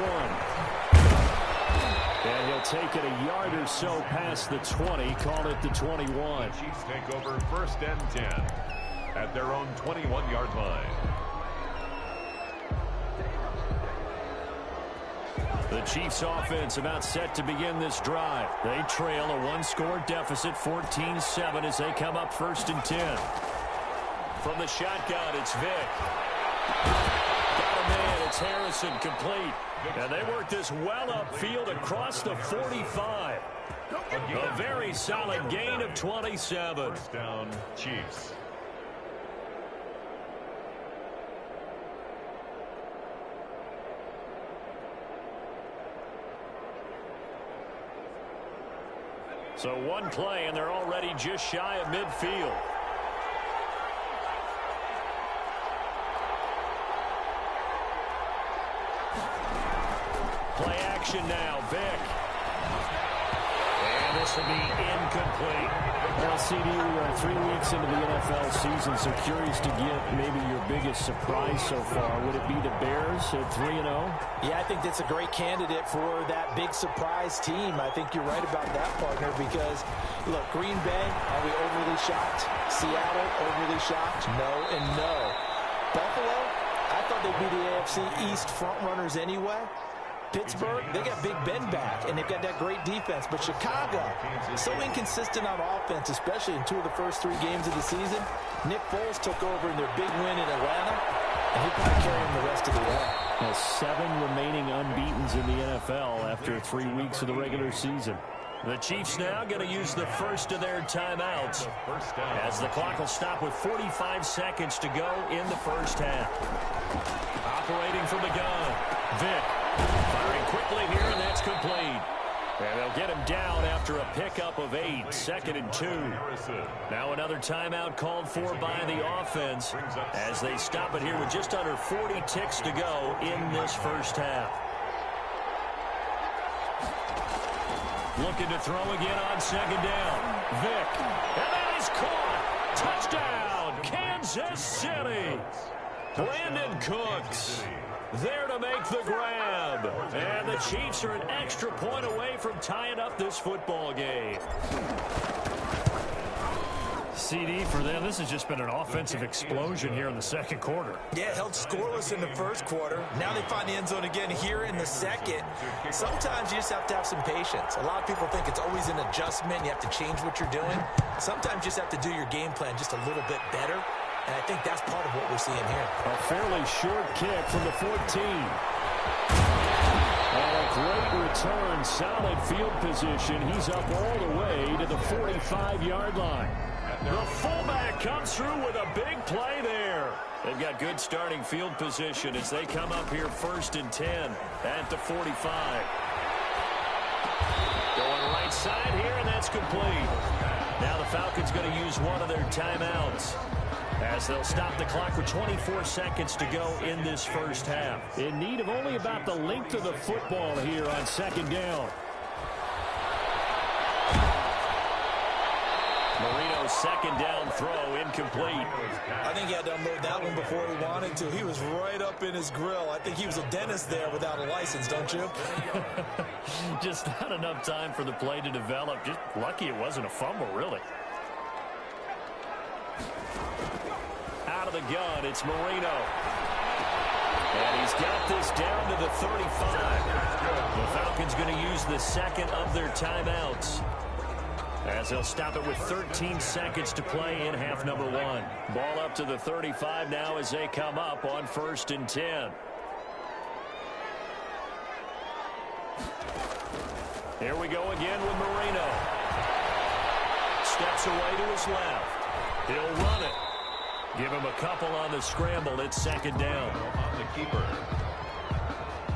And he'll take it a yard or so past the 20. Call it the 21. Chiefs take over first and 10. At their own 21-yard line. The Chiefs offense about set to begin this drive. They trail a 1-score deficit, 14-7, as they come up first and 10. From the shotgun, it's Vick. Got a man, it's Harrison, complete. And they work this well upfield across the 45. A very solid gain of 27. First down, Chiefs. So one play, and they're already just shy of midfield. Play action now, Vick. And this will be incomplete. Well, CD, we're 3 weeks into the NFL season, so curious to get maybe your biggest surprise so far. Would it be the Bears at 3-0? Yeah, I think that's a great candidate for that big surprise team. I think you're right about that, partner, because, look, Green Bay, are we overly shocked? Seattle, overly shocked? No and no. Buffalo, I thought they'd be the AFC East frontrunners anyway. Pittsburgh, they got Big Ben back, and they've got that great defense. But Chicago, so inconsistent on offense, especially in 2 of the first 3 games of the season. Nick Foles took over in their big win in Atlanta, and he'll probably carry them the rest of the way. Has 7 remaining unbeatens in the NFL after 3 weeks of the regular season. The Chiefs now going to use the first of their timeouts as the clock will stop with 45 seconds to go in the first half. Operating from the gun, Vick. Firing quickly here, and that's complete. And they'll get him down after a pickup of 8, 2nd and 2. Now another timeout called for by the offense as they stop it here with just under 40 ticks to go in this first half. Looking to throw again on 2nd down. Vick. And that is caught. Touchdown, Kansas City. Brandon Cooks there to make the grab. Chubb. And the Chiefs are an extra point away from tying up this football game. CD for them, this has just been an offensive explosion here in the second quarter. Yeah, held scoreless in the first quarter. Now they find the end zone again here in the second. Sometimes you just have to have some patience. A lot of people think it's always an adjustment. You have to change what you're doing. Sometimes you just have to do your game plan just a little bit better. And I think that's part of what we're seeing here. A fairly short kick from the 14. And a great return, solid field position. He's up all the way to the 45-yard line. The fullback comes through with a big play there. They've got good starting field position as they come up here 1st and 10 at the 45. Going right side here, and that's complete. Now the Falcons going to use one of their timeouts as they'll stop the clock with 24 seconds to go in this first half. In need of only about the length of the football here on 2nd down. Marino's 2nd down throw incomplete. I think he had to unload that one before he wanted to. He was right up in his grill. I think he was a dentist there without a license, don't you? Just not enough time for the play to develop. Just lucky it wasn't a fumble, really. Out of the gun, it's Marino. And he's got this down to the 35. The Falcons going to use the second of their timeouts, as they'll stop it with 13 seconds to play in half number 1. Ball up to the 35 now as they come up on 1st and 10. Here we go again with Marino. Steps away to his left. He'll run it. Give him a couple on the scramble. It's 2nd down. On the keeper.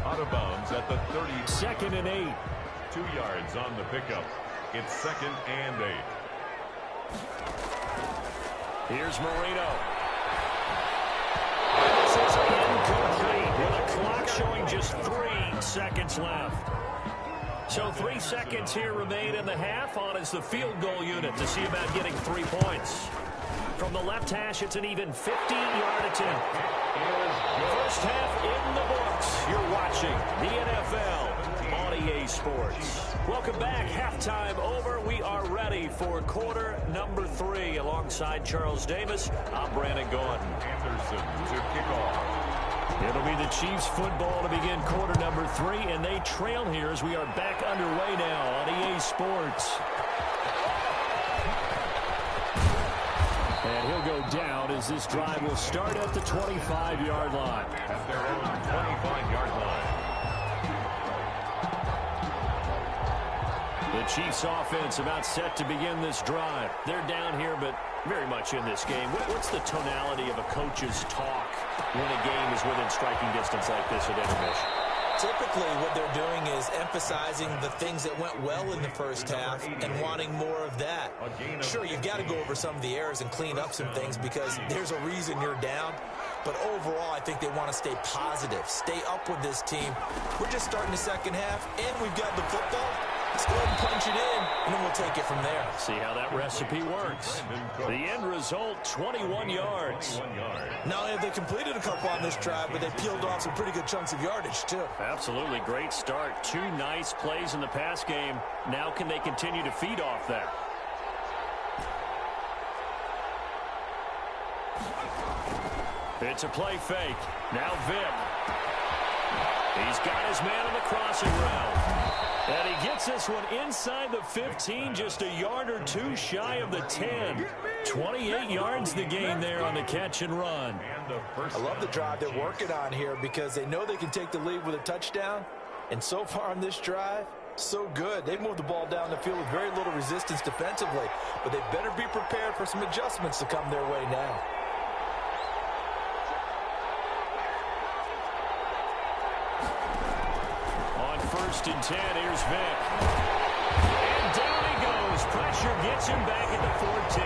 Out of bounds at the 30. 2nd and 8. 2 yards on the pickup. It's 2nd and 8. Here's Marino. This is incomplete with the clock showing just 3 seconds left. So 3 seconds here remain in the half on as the field goal unit to see about getting 3 points. From the left hash, it's an even 50-yard attempt. First half in the books. You're watching the NFL on EA Sports. Welcome back. Halftime over. We are ready for quarter number 3. Alongside Charles Davis, I'm Brandon Gaudin. Anderson to kick off. It'll be the Chiefs football to begin quarter number 3, and they trail here as we are back underway now on EA Sports. And he'll go down as this drive will start at the 25-yard line. At their own 25-yard line. The Chiefs offense about set to begin this drive. They're down here, but very much in this game. What's the tonality of a coach's talk when a game is within striking distance like this at intermission? Typically, what they're doing is emphasizing the things that went well in the first half and wanting more of that. Sure, you've got to go over some of the errors and clean up some things because there's a reason you're down. But overall, I think they want to stay positive, stay up with this team. We're just starting the second half, and we've got the football. Let's go ahead and punch it in, and then we'll take it from there. See how that recipe works. The end result, 21 yards. Not only have they completed a couple on this drive, but they peeled off some pretty good chunks of yardage, too. Absolutely. Great start. 2 nice plays in the pass game. Now can they continue to feed off that? It's a play fake. Now Vick. He's got his man on the crossing route. And he gets this one inside the 15, just a yard or 2 shy of the 10. 28 yards the gain there on the catch and run. I love the drive they're working on here because they know they can take the lead with a touchdown. And so far on this drive, so good. They moved the ball down the field with very little resistance defensively. But they better be prepared for some adjustments to come their way now. On 1st and 10, here's Vick. And down he goes. Pressure gets him back at the 14.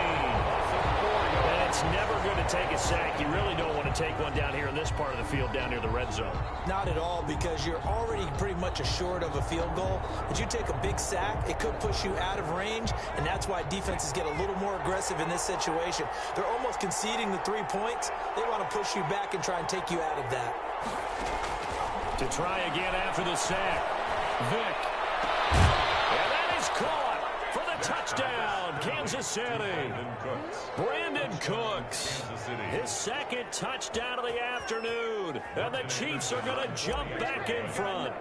And it's never going to take a sack. You really don't want to take one down here in this part of the field, down near the red zone. Not at all, because you're already pretty much assured of a field goal. But you take a big sack, it could push you out of range, and that's why defenses get a little more aggressive in this situation. They're almost conceding the 3 points. They want to push you back and try and take you out of that. To try again after the sack. Vick. And that is caught for the touchdown, Kansas City. Brandon Cooks. His second touchdown of the afternoon. And the Chiefs are going to jump back in front.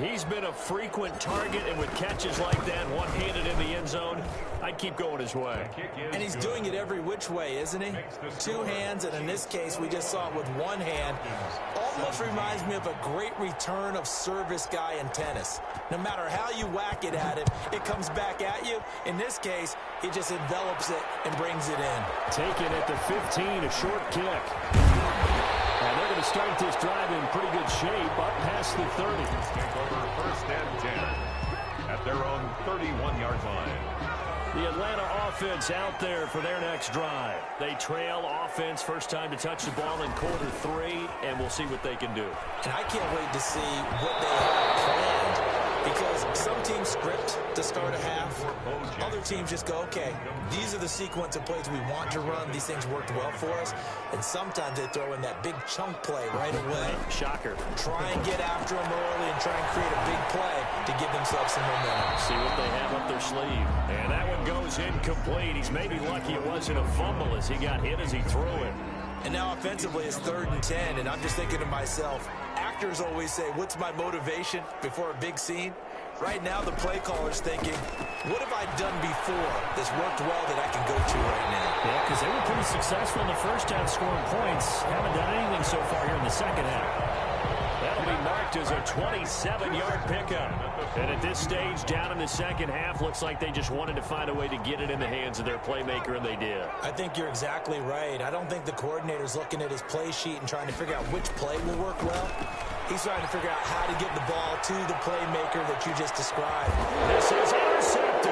He's been a frequent target, and with catches like that, one-handed in the end zone, I'd keep going his way. And he's doing it every which way, isn't he? Two hands, and in this case, we just saw it with one hand. Almost reminds me of a great return of service guy in tennis. No matter how you whack it at him, it comes back at you. In this case, he just envelops it and brings it in. Taken at the 15, a short kick. And they're going to start this drive in pretty good shape, up past the 30. Take over first and 10 at their own 31-yard line. The Atlanta offense out there for their next drive. They trail offense, first time to touch the ball in quarter 3, and we'll see what they can do. And I can't wait to see what they have planned, because some teams script to start a half. Other teams just go, okay, these are the sequence of plays we want to run. These things worked well for us. And sometimes they throw in that big chunk play right away. Shocker. Try and get after them early and try and create a big play to give themselves some momentum. See what they have up their sleeve. And that one goes incomplete. He's maybe lucky it wasn't a fumble as he got hit as he threw it. And now offensively it's 3rd and 10, and I'm just thinking to myself, actors always say, what's my motivation before a big scene? Right now the play caller's thinking, what have I done before that's worked well that I can go to right now? Yeah, because they were pretty successful in the first half scoring points. Haven't done anything so far here in the second half. That'll be marked as a 27-yard pickup. And at this stage, down in the second half, looks like they just wanted to find a way to get it in the hands of their playmaker, and they did. I think you're exactly right. I don't think the coordinator's looking at his play sheet and trying to figure out which play will work well. He's trying to figure out how to get the ball to the playmaker that you just described. This is intercepted.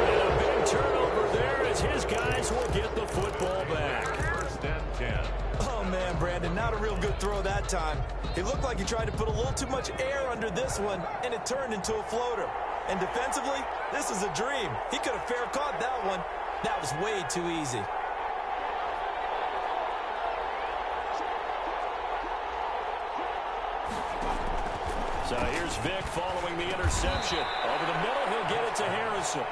And a big turnover there as his guys will get the football back. First and 10. Oh, man, Brandon, not a real good throw that time. It looked like he tried to put a little too much air under this one, and it turned into a floater. And defensively, this is a dream. He could have fair caught that one. That was way too easy. So here's Vick following the interception. Over the middle, he'll get it to Harrison.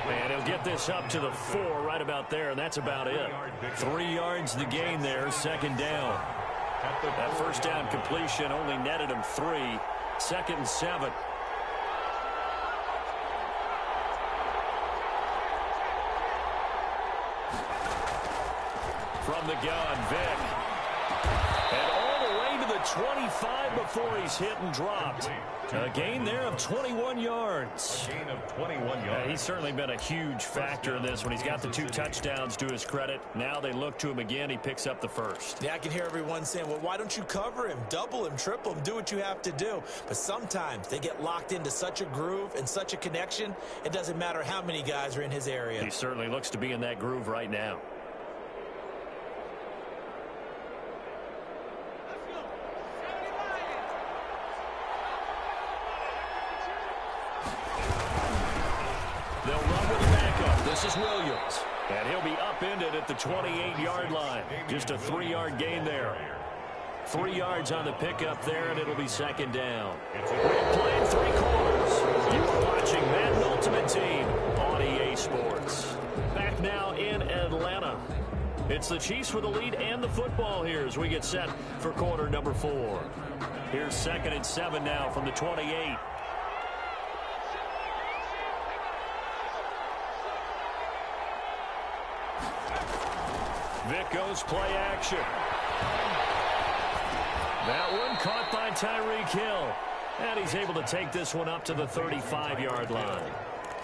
And he'll get this up to the 4 right about there, and that's about it. 3 yards the gain there, second down. That first down completion only netted him 3. 2nd and 7. From the gun, Vick. And all the way to the 25 before he's hit and dropped. A gain there of 21 yards. A gain of 21 yards. Yeah, he's certainly been a huge factor in this when he's got the 2 touchdowns to his credit. Now they look to him again. He picks up the first. Yeah, I can hear everyone saying, well, why don't you cover him, double him, triple him, do what you have to do. But sometimes they get locked into such a groove and such a connection, it doesn't matter how many guys are in his area. He certainly looks to be in that groove right now. They'll run with the backup. This is Williams. And he'll be upended at the 28-yard line. Just a 3-yard gain there. 3 yards on the pickup there, and it'll be second down. We're playing 3 quarters. You are watching Madden Ultimate Team on EA Sports. Back now in Atlanta. It's the Chiefs with the lead and the football here as we get set for quarter number 4. Here's 2nd and 7 now from the 28. Vick goes play action. That one caught by Tyreek Hill. And he's able to take this one up to the 35-yard line.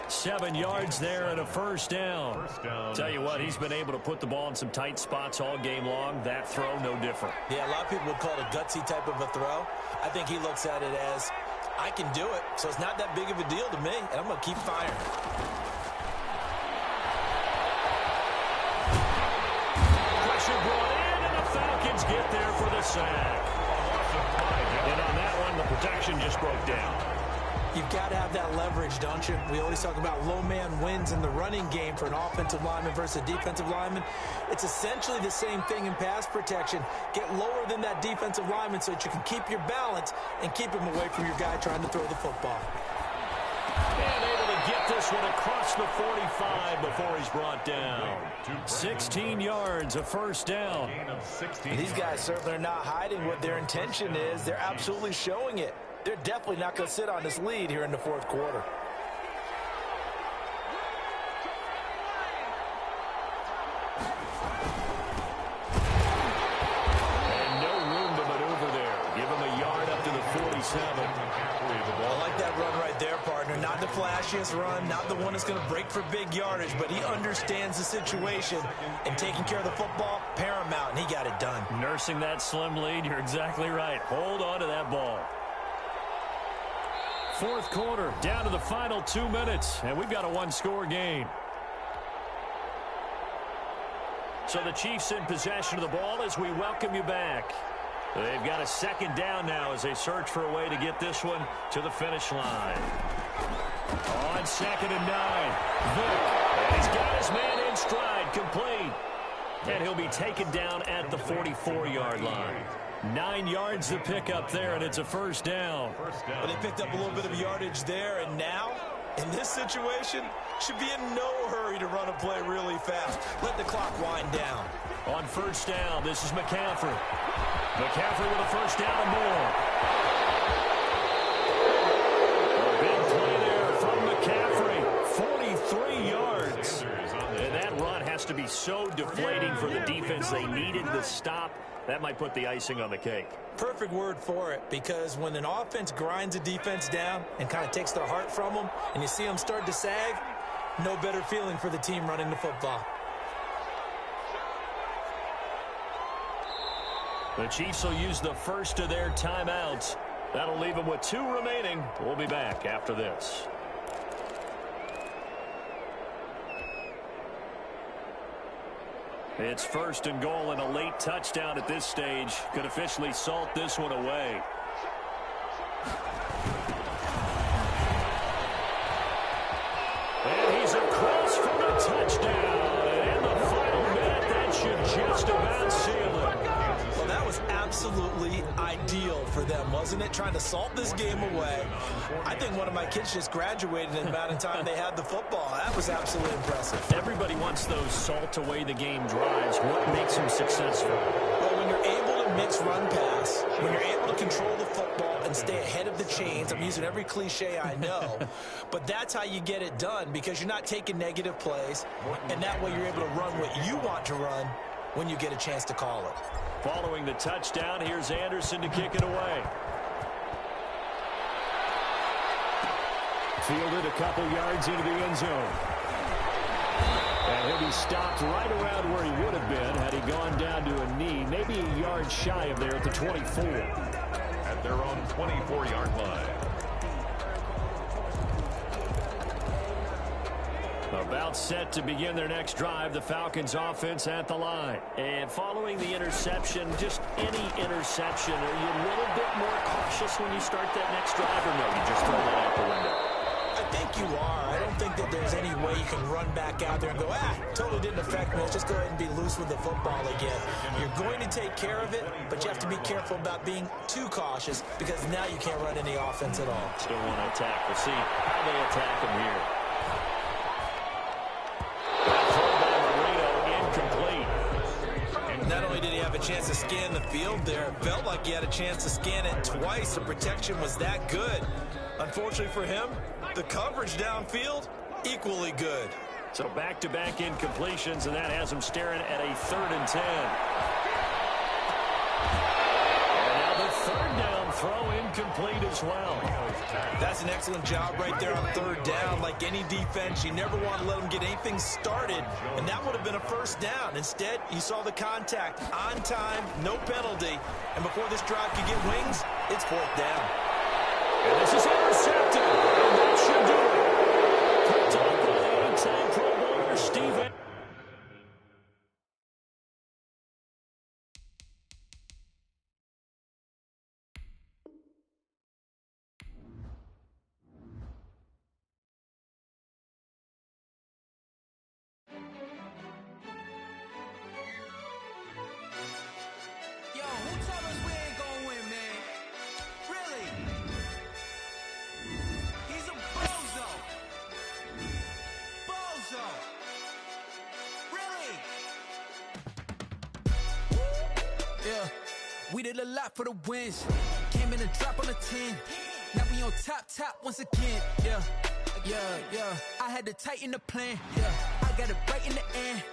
7 yards there and a first down. Tell you what, he's been able to put the ball in some tight spots all game long. That throw, no different. Yeah, a lot of people would call it a gutsy type of a throw. I think he looks at it as, I can do it, so it's not that big of a deal to me, and I'm going to keep firing. Pressure brought in, and the Falcons get there for the sack. And on that one, the protection just broke down. You've got to have that leverage, don't you? We always talk about low man wins in the running game for an offensive lineman versus a defensive lineman. It's essentially the same thing in pass protection. Get lower than that defensive lineman so that you can keep your balance and keep him away from your guy trying to throw the football. And able to get this one across the 45 before he's brought down. 16 yards, a first down. And these guys certainly are not hiding what their intention is. They're absolutely showing it. They're definitely not going to sit on this lead here in the fourth quarter. And no room to maneuver there. Give him a yard up to the 47. I like that run right there, partner. Not the flashiest run, not the one that's going to break for big yardage, but he understands the situation, and taking care of the football, paramount, and he got it done. Nursing that slim lead, you're exactly right. Hold on to that ball. Fourth quarter, down to the final 2 minutes, and we've got a one-score game. So the Chiefs in possession of the ball as we welcome you back. They've got a second down now as they search for a way to get this one to the finish line. On 2nd and 9, Vick, and he's got his man in stride, complete. And he'll be taken down at the 44-yard line. 9 yards to pick up there, and it's a first down. But they picked up a little bit of yardage there, and now, in this situation, should be in no hurry to run a play really fast. Let the clock wind down. On first down, this is McCaffrey. McCaffrey with a first down and more. A big play there from McCaffrey. 43 yards. And that run has to be so deflating for the defense. They needed the stop. That might put the icing on the cake. Perfect word for it, because when an offense grinds a defense down and kind of takes their heart from them, and you see them start to sag, no better feeling for the team running the football. The Chiefs will use the first of their timeouts. That'll leave them with 2 remaining. We'll be back after this. It's 1st and goal, and a late touchdown at this stage could officially salt this one away. And he's across for the touchdown. And in the final minute, that should just about seal it. Well, that was absolutely ideal for them, wasn't it? Trying to salt this game away. I think one of my kids just graduated in the amount of time they had the football. That was absolutely impressive. Everybody wants those salt away the game drives. What makes them successful? Well, when you're able to mix run pass, when you're able to control the football and stay ahead of the chains, I'm using every cliche I know, but that's how you get it done, because you're not taking negative plays, and that way you're able to run what you want to run when you get a chance to call it. Following the touchdown, here's Anderson to kick it away. Fielded a couple yards into the end zone. And he'll be stopped right around where he would have been had he gone down to a knee, maybe a yard shy of there at the 24. At their own 24-yard line. About set to begin their next drive, the Falcons offense at the line. And following the interception, just any interception, are you a little bit more cautious when you start that next drive, or no, you just throw that out the window? I think you are. I don't think that there's any way you can run back out there and go, totally didn't affect me. Let's just go ahead and be loose with the football again. You're going to take care of it, but you have to be careful about being too cautious, because now you can't run any offense at all. Still want to attack. We'll see how they attack him here. Not only did he have a chance to scan the field there, it felt like he had a chance to scan it twice. The protection was that good. Unfortunately for him, the coverage downfield, equally good. So back-to-back incompletions, and that has him staring at a 3rd and 10. And now the 3rd down throw incomplete as well. That's an excellent job right there on 3rd down. Like any defense, you never want to let them get anything started, and that would have been a first down. Instead, you saw the contact on time, no penalty, and before this drive could get wings, it's 4th down. And this is intercepted, and that should do it. Picked up by the 8-time Pro Bowler, Steve. did a lot for the wins. Came in a drop on a 10. Now we on top once again. Yeah. I had to tighten the plan. Yeah. I got it right in the end.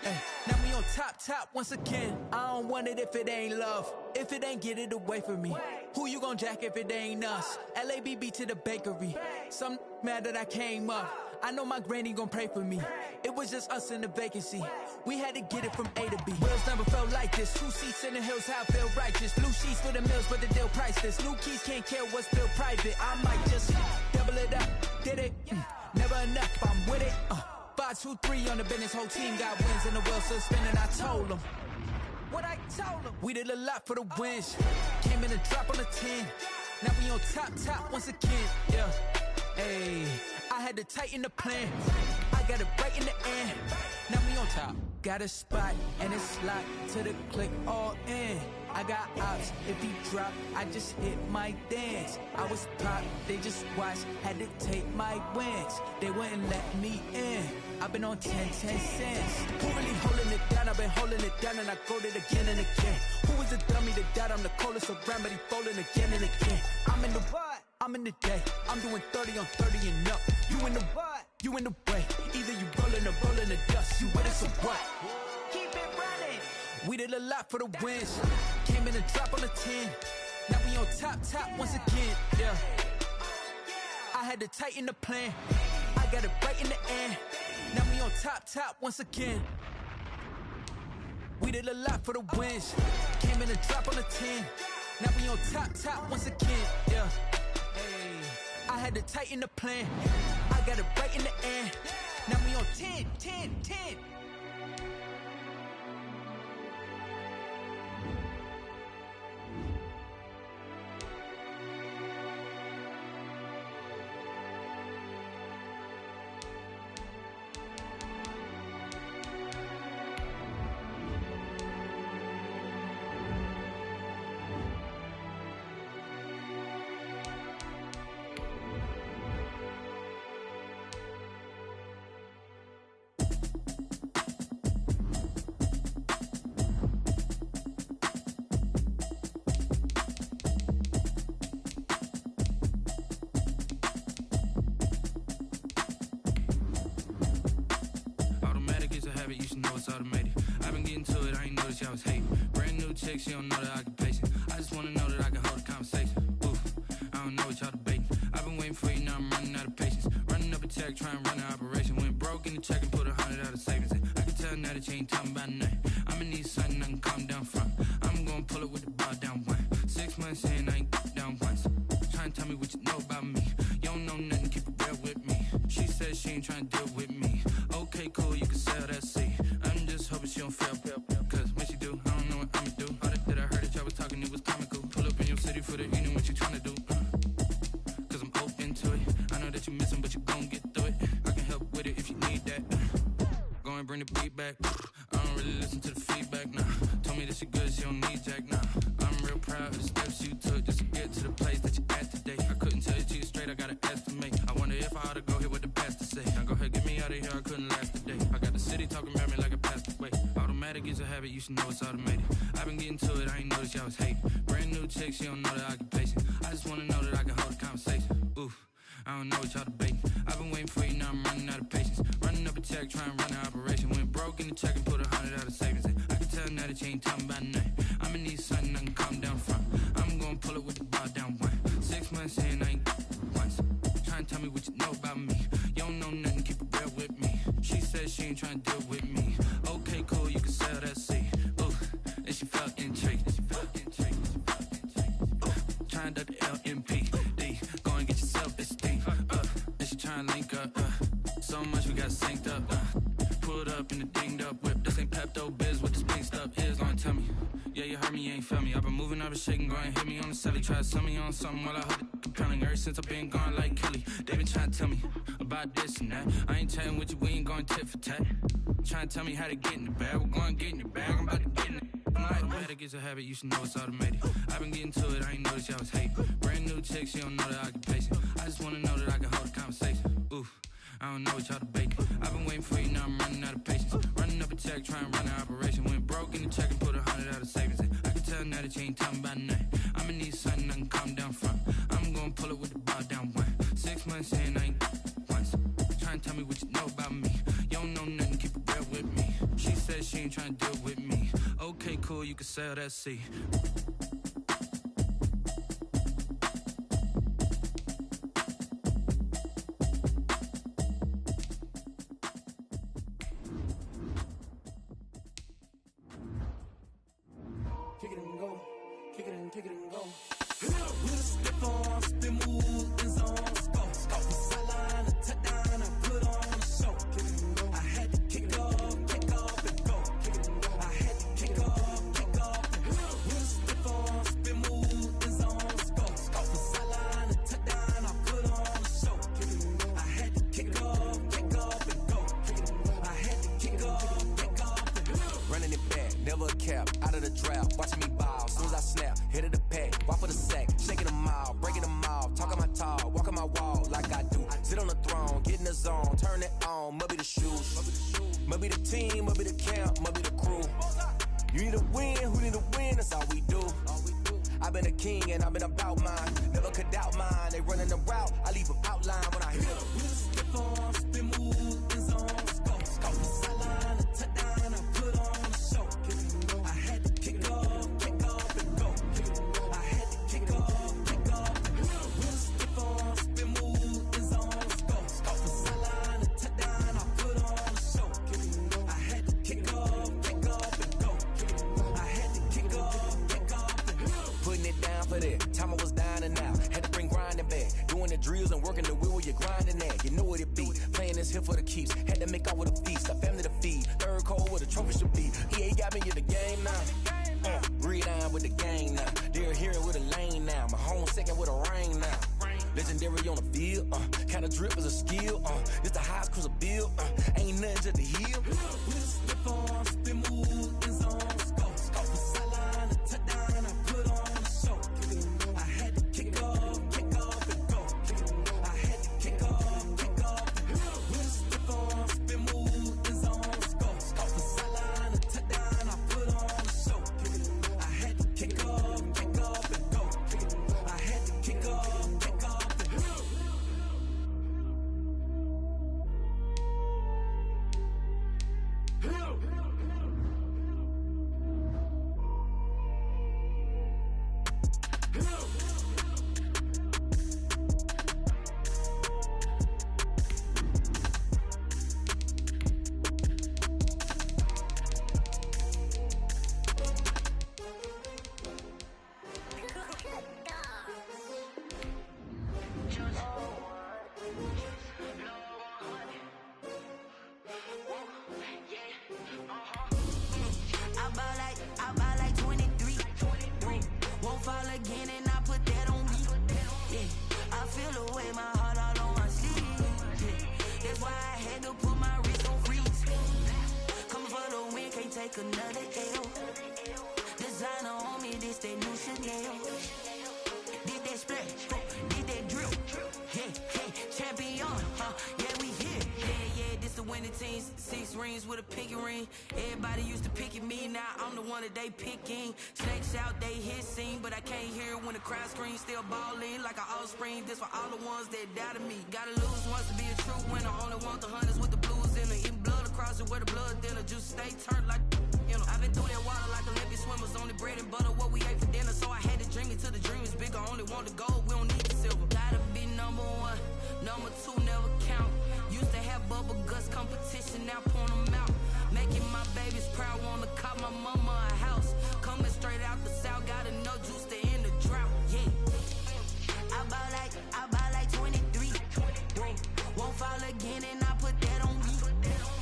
Now we on top once again. I don't want it if it ain't love. If it ain't, get it away from me. Who you gon' jack if it ain't us? LABB to the bakery. Some mad that I came up. I know my granny gon' pray for me. It was just us in the vacancy. We had to get it from A to B. Wheels never felt like this. 2 seats in the hills, how I feel righteous. Blue sheets for the mills, but the deal priceless. New keys can't care what's still private. I might just double it up. Did it? Never enough, I'm with it. 5, 2, 3 on the business. Whole team got wins and the wheels still spinning. I told them what I told them. We did a lot for the wins. Came in a drop on a 10. Now we on top once again. Yeah. Hey, I had to tighten the plan. I got it right in the end. Now we on top. Got a spot and it's locked to the click all in. I got ops, if he drop, I just hit my dance. I was pop, they just watched, had to take my wins. They wouldn't let me in. I've been on 10 cents. Who really holding it down? I've been holding it down and I go it again and again. Who is the dummy that died? I'm the coldest around, but he folding again and again. I'm in the what? I'm in the day. I'm doing 30 on 30 and up. You in the what? You in the way. Either you rolling or rolling the dust. You with us or what? Keep it running. We did a lot for the wins. Came in a drop on a 10. Now we on top once again. Yeah. I had to tighten the plan. I got it right in the end. Now we on top once again. We did a lot for the wins. Came in a drop on a 10. Now we on top once again. Yeah. Hey, I had to tighten the plan. I got it right in the end. Now we on 10. You should know it's automated. I've been getting to it, I ain't noticed y'all was hating. Brand new chick, she don't know the occupation. I just wanna know that I can hold a conversation. Ooh, I don't know what y'all debating. I've been waiting for you, now I'm running out of patience. Running up a check, trying to run an operation. Went broke in the check and put 100 out of savings in. I can tell now that you ain't talking about nothing. I'ma need something I can calm down from. I'm gonna pull it with the bar down one. 6 months in, I ain't down once. Trying to tell me what you know about me. You don't know nothing, keep it real with me. She said she ain't trying to deal with me. Okay, cool, you can sell that seat. I'm just hoping she don't fail, cause when she do, I don't know what I'ma do. All that I heard that y'all was talking, it was comical. Pull up in your city for the evening, what you tryna do? Cause I'm open to it. I know that you missing, but you gon' get through it. I can help with it if you need that. Go and bring the beat back. I don't really listen to the feedback, nah. Told me that she good, she don't need jack, nah. I'm real proud of the steps you took just to get to the place that you at today. I couldn't tell you to you straight, I gotta estimate. I wonder if I ought to go here with the best to say. Now go ahead, get me out of here, I couldn't last today. I got the city talking about me like a passed away. Automatic is a habit, you should know it's automated. I've been getting to it, I ain't noticed y'all was hating. Brand new chick, she don't know the occupation. I just wanna know that I can hold a conversation. Ooh, I don't know what y'all debating. I've been waiting for you, now I'm running out of patience. Running up a check, trying to run an operation. Went broke in the check and put 100 out of savings in. I can tell now that you ain't talking about nothing. I'ma need something I can calm down from. I'm gonna pull it with the bar down one. 6 months in, I ain't once. Trying to tell me what you know about me. You don't know nothing, keep it real with me. She said she ain't trying to deal with me. Okay, cool, you can sell that seat. Ooh, and she felt intrigued. Trying to duck the LMPD. Go and get your self-esteem. And she trying to link up. So much we got synced up. Pulled up in the dinged up whip. This ain't Pepto-Biz, what this pink stuff is. Gonna tell me. Yeah, you heard me, you ain't felt me. I've been moving, I've been shaking, go and hit me on the celly. Try to sell me on something while I hold it compelling. Ever since I've been gone like Kelly, they been trying to tell me about this and that. I ain't chatting with you, we ain't going tit for tat. Trying to tell me how to get in the bag. We're going to get in the bag, I'm about to get in it. Automatic is a habit, you should know it's automated. I've been getting to it, I ain't noticed y'all was hating. Brand new chick, she don't know the occupation. I just wanna know that I can hold a conversation. Ooh, I don't know what y'all debating. I've been waiting for you, now I'm running out of patience. Running up a check, trying to run an operation. Went broke in the check and put 100 out of savings in. I can tell now that you ain't talking about nothing. let's see. Kick it and go, kick it and go. With a stiff arm, spin move, in zone, go. Off the sideline, a touchdown, I put on a show. Kick it and go. I had to kick off and go. Kick it and go. I had to kick off and go. With a stiff arm, spin move, in zone, go. Off the sideline, a touchdown, I put on a show. Kick it and go. I had to kick off and go. Kick it and go. I had to kick off and go. Running it back, never a cap, out of the drought, watching me ball, soon as I snap, hit of the pack, walk for the sack, shaking them out, breaking them off, talking my talk, walking my wall like I do, sit on the throne, get in the zone, turn it on, must be the shoes, must be the team, must be the camp, must be the crew, you need a win, who need a win, that's all we do, I've been a king and I've been about mine, never could doubt mine, they running the route, I leave them outline when I hit them. With a stiff arm, spin move, in zone, go. Off the sideline, a touchdown, I put on a show. Kick it and go. I had to kick off and go. Kick it and go. I had to kick off and go. With a stiff arm, spin move, in zone, go. Off the sideline, a touchdown, I put on a show. Kick it and go. I had to kick off and go. Kick it and go. I had to kick off and go. Putting it down for that. Time I was down and out. Had to bring grinding back. Doing the drills and working the wheel where you're grinding at. You know what it be. Playing this here for the keeps. Had to make out with a feast. A family to feed. Third cold where the trophy should be. EA got me in the game now. Breathe down with the gang now. They're hearing with a lane now. My home second with a rain now. Legendary on the field. Kind of drip is a skill. It's the highest cruiser bill. Ain't nothing just to heal. With a stiff arm, spin move, in zone, go. Off the sideline, a touchdown, I put on a show. Kick it and go. I had to kick off and go. Kick it and go. I had to kick off and go. With a stiff arm, spin move, in zone, go. Off the sideline, a touchdown, I put on a show. Kick it and go. I had to kick off and go. Kick it and go. I had to kick off and go. I buy like 23. Won't fall again and I put that on me. Yeah, I feel the way, my heart all on my sleeve. Yeah, that's why I had to put my wrist on freeze. Coming for the win, can't take another L. Designer on me, this that new Chanel. Did that splash, did that drill. Yeah, champion, yeah, we here. Yeah, this the winning team. 6 rings with a pinky ring. Everybody used to pick at me, now I'm the one that they picking. Snakes out, they hit scene, but I can't hear it when the crowd screams. Still balling like an offspring. This for all the ones that doubted me. Gotta lose once to be a true winner. Only want the hunters with the blues in it. Eating blood across it where the blood thinner. Juice stay turned like, you know. I've been through that water like Olympic swimmers. Only bread and butter, what we ate for dinner. So I had to dream it till the dream is bigger. Only want the gold, we don't need the silver. Gotta be number 1, number 2 never count. Used to have bubble guts competition, now point them out. Making my babies proud, wanna cop my mama a house. Coming straight out the south, gotta know juice to end the drought. Yeah, I buy like 23. Won't fall again and I put that on me.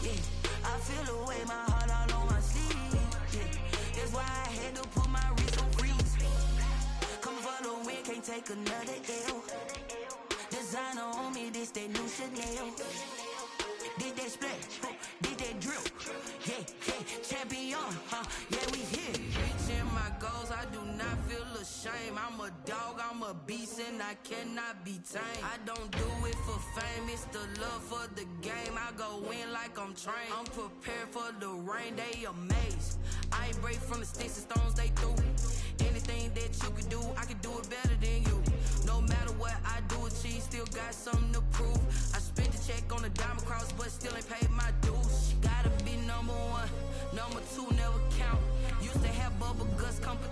Yeah, I feel the way, my heart all on my sleeve. Yeah, that's why I had to put my wrist on freeze. Coming for the win, can't take another L. Designer on me, this that new Chanel. Did that splash, did that drill. Yeah, champion, yeah, we here. Reaching my goals, I do not feel ashamed. I'm a dog, I'm a beast, and I cannot be tamed. I don't do it for fame, it's the love for the game. I go in like I'm trained. I'm prepared for the rain, they amazed. I ain't break from the sticks and stones they threw. Anything that you can do, I can do it better than you. No matter what I do, achieve, still got something to prove. I spent the check on the diamond cross, but still ain't paid my dues. Gotta be number 1, number 2 never count. Used to have bubble guts competition.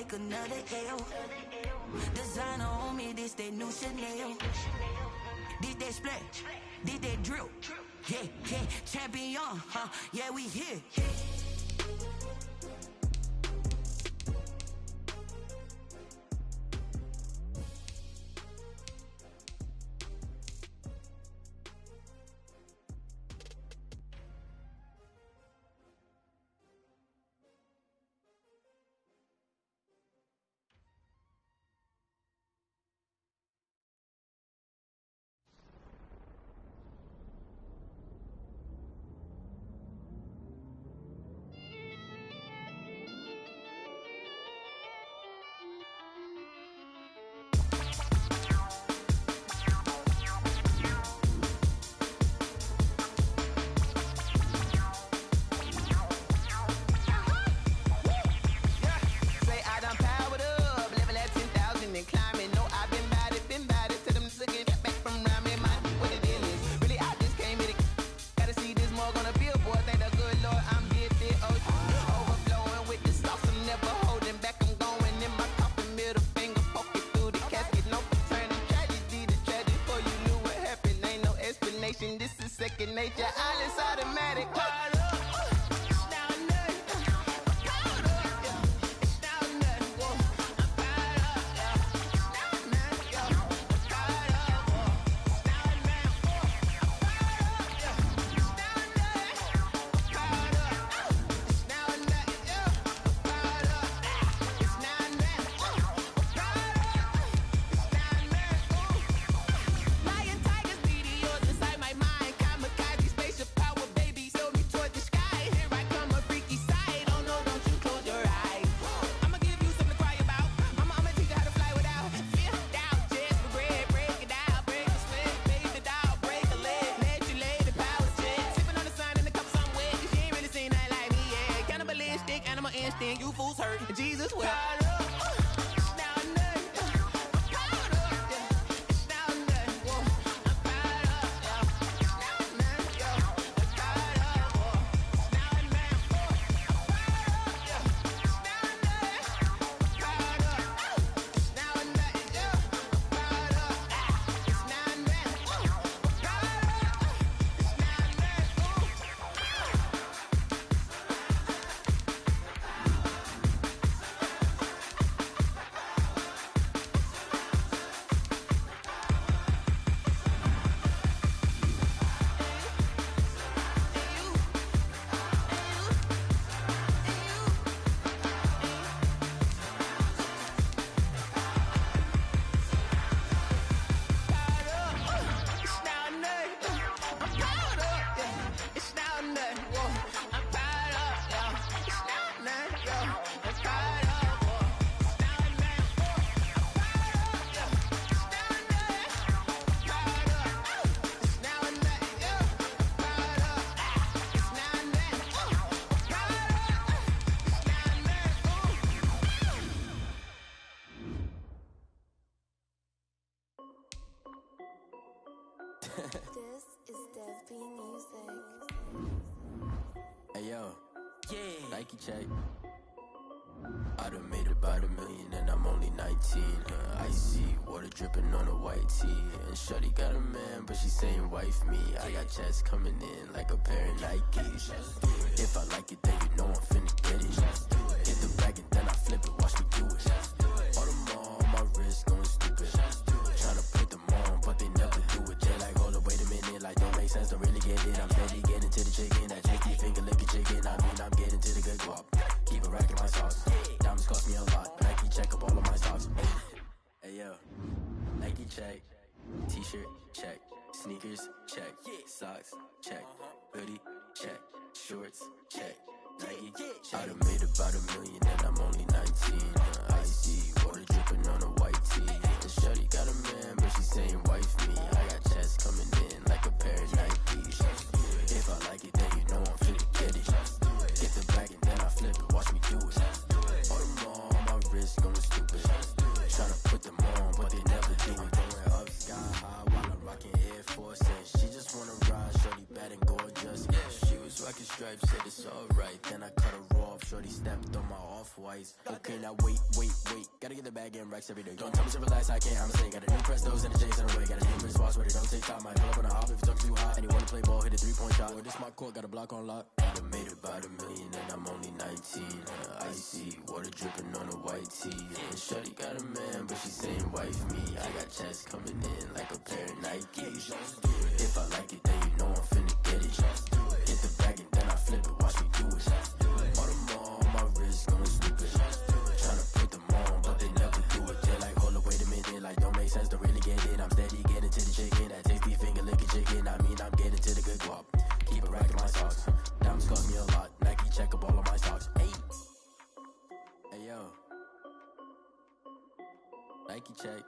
take another L. Designer on me, this that new Chanel. Did that splash, did that drill. Yeah, yeah, champion, huh? Yeah, we here. Nature, all is automatic. You fools hurt. Jesus will. This is Dev B Music. Hey yo, yeah. Nike check. I done made about $1 million and I'm only 19. Icy water dripping on a white tee. And shorty got a man, but she saying wife me. I got checks coming in like a pair of Nikes. If I like it, then you know I'm finna get it. Get the bag and then I flip it. Watch me do it. All them all on my wrist going stupid. Tryna put them on, but they never do it. They like, hold up, wait a minute, like don't make sense, don't really get it. I'm steady getting to the chicken, that tricky finger licking chicken. I mean, I'm getting to the good guap. Keep a rack in my sauce. Diamonds cost me a lot. Nike check up all of my stocks. Hey yo, Nike check. T-shirt check. Sneakers check. Socks check. Hoodie check. Shorts check. Nike I done made about $1 million and I'm only 19. Icy water dripping on a white tee. And shorty got a man, but she saying wife me. I got checks coming in like a pair of Nikes. If I like it, then you know I'm finna get it. Get the bag and then I flip it. Watch me do it. All them all on my wrist going stupid. Tryna put them on, but they never do it. Going up sky high while I'm rocking Air Force. And she just wanna ride, shorty bad and gorgeous. She was rocking stripes, said it's alright. Then I cut her off, shorty stepped on my off-whites. Okay, now wait. Gotta get the bag in racks every day. Don't tell me to relax, I can't, I'm saying. Got a new Prestos and a J's in the way. Got a new Chris Foss, but it don't take time. I pull up on a hop if it talks too hot. Anyone to play ball, hit a three-point shot. Or this my court, got a block on lock. I done made about $1 million and I'm only 19. Icy, water dripping on a white tee. And shorty got a man, but she saying wife me. I got checks coming in like a pair of Nikes. If I like it, then you know I'm finna get it. Get the bag and then I flip it, watch me do it. All my wrist going stupid. Tryna put them on, but they never do it. They're like, hold up, wait a minute, like don't make sense to really get it. I'm steady getting to the chicken, that tasty finger licking chicken. I mean, I'm getting to the good guap. Keep a rack in my socks. Diamonds cost me a lot. Nike check up all of my stocks. Hey yo, Nike check.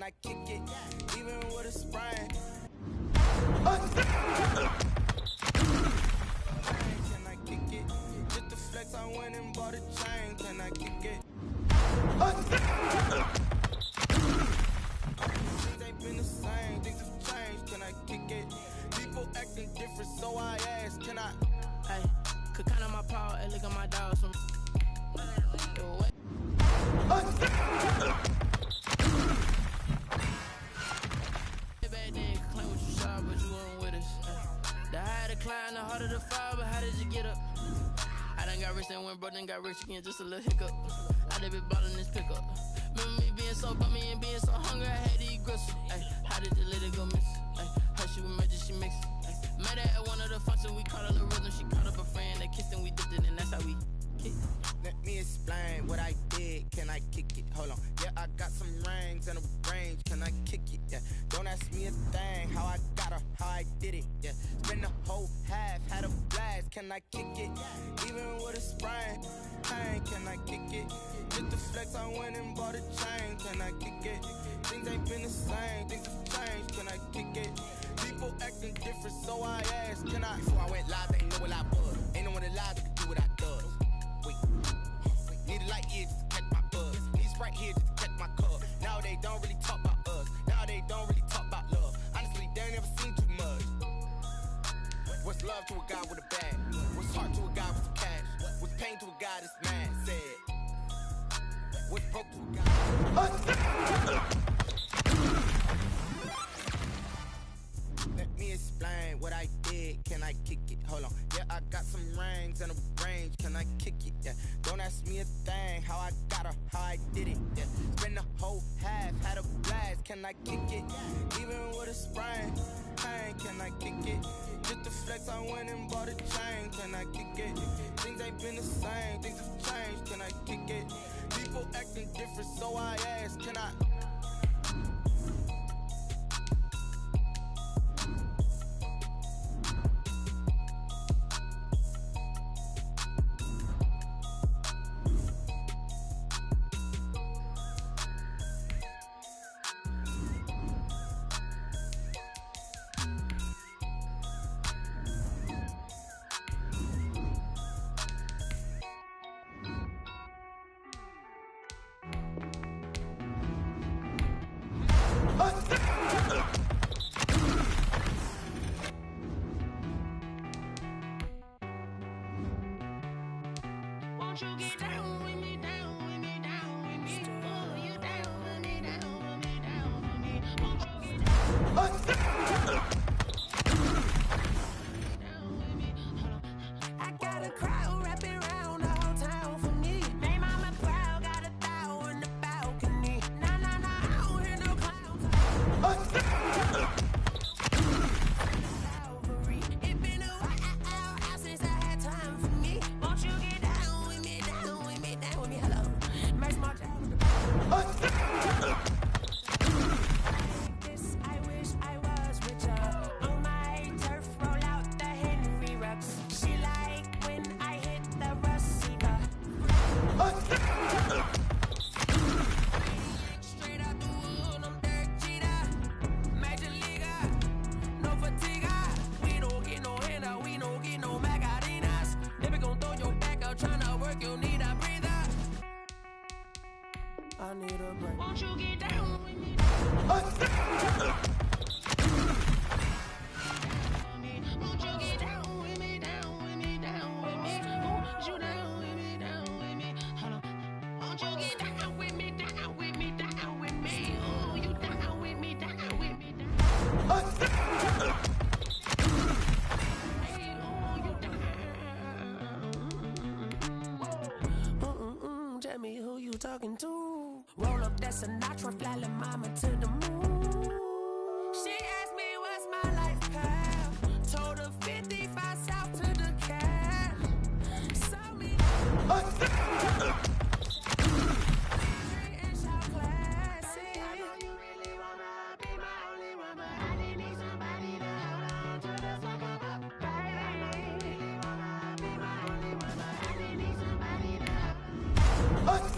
I kick it? Even with a sprain. Can I kick it? Just the flex, I went and bought a chain. Can I kick it? Things ain't been the same, things have changed. Can I kick it? People acting different, so I ask, can I? Hey, could count on my power and look at my dogs from. Back then, claim what you saw, but you weren't with us. The higher the climb, the harder the fall, but how did you get up? I done got rich and went broke, then got rich again, just a little hiccup. I done been ballin' this pickup. Remember me being so bummy and being so hungry, I had to eat gristle. Ay, how did you let it go miss? Ay, how she was magic, she mixed. Met her at one of the functions, we caught a little rhythm. She caught up a friend, they kissed and we dipped it, and that's how we kicked. Let me explain what I did. Can I kick it? Hold on. Yeah, I got some rings and a range. Can I kick it? Yeah. Don't ask me a thing. How I got her, how I did it. Yeah. Spend the whole half, had a blast. Can I kick it? Even with a sprain. Pain. Can I kick it? Just the flex, I went and bought a chain. Can I kick it? Things ain't been the same. Things have changed. Can I kick it? People acting different, so I asked, can I? Before I went live, they ain't know what I was. Ain't no one alive that could do what I does. Wait. Need a light here just to catch my buzz. Need Sprite here just to catch my cup. Now they don't really talk about us. Now they don't really talk about love. Honestly, they ain't never seen too much. What's love to a guy with a bag? What's heart to a guy with some cash? What's pain to a guy that's mad? Said. What's broke to a guy? Let me explain what I did. Can I kick it? Hold on. Yeah, I got some rings and a range. Can I kick it? Yeah. Don't ask me a thing. How I got her, how I did it. Yeah. Spend the whole half, had a blast. Can I kick it? Even with a sprain. Pain. Can I kick it? Just the flex, I went and bought a chain. Can I kick it? Things ain't been the same. Things have changed. Can I kick it? People acting different, so I asked, can I? Won't you get down with me, down with me, down with me? Oh, you down with me, down with me, down with me. Won't you get down with me? I got a crowd wrapping around the whole town for me. May mama proud, got a thou in the balcony. Nah, nah, nah, I don't hear no clowns. It been a while since I had time for me. Won't you get down with me, down with me, down with me? Hello, Max Martin. This, I wish I was richer. On my turf, roll out the Henry Rux. She like when I hit the receiver. Straight out the wood, I'm Derek Jeter. Major leaguer, no fatigue. We don't get no handout, we don't get no Macarinas. Never gon' throw your back out, tryna work, you need a breather. I need a break. Won't you get down with me? Won't you get down with me, down with me, down with me? Won't you down with me, down with me? Hold on. Won't you get down with me, down with me, down with me? Oh, you down with me, down with me, down. Hey, oh, you down. Tell me who you talking to. Roll up that Sinatra, fly la mama to the moon. She asked me what's my life path. Told her 55 south to the cab. Saw me. And shout classy. I know you really wanna be my only one, but I didn't need somebody to hold on to the fuck up, baby. I know you really wanna be my only one, but I didn't need somebody to hold on.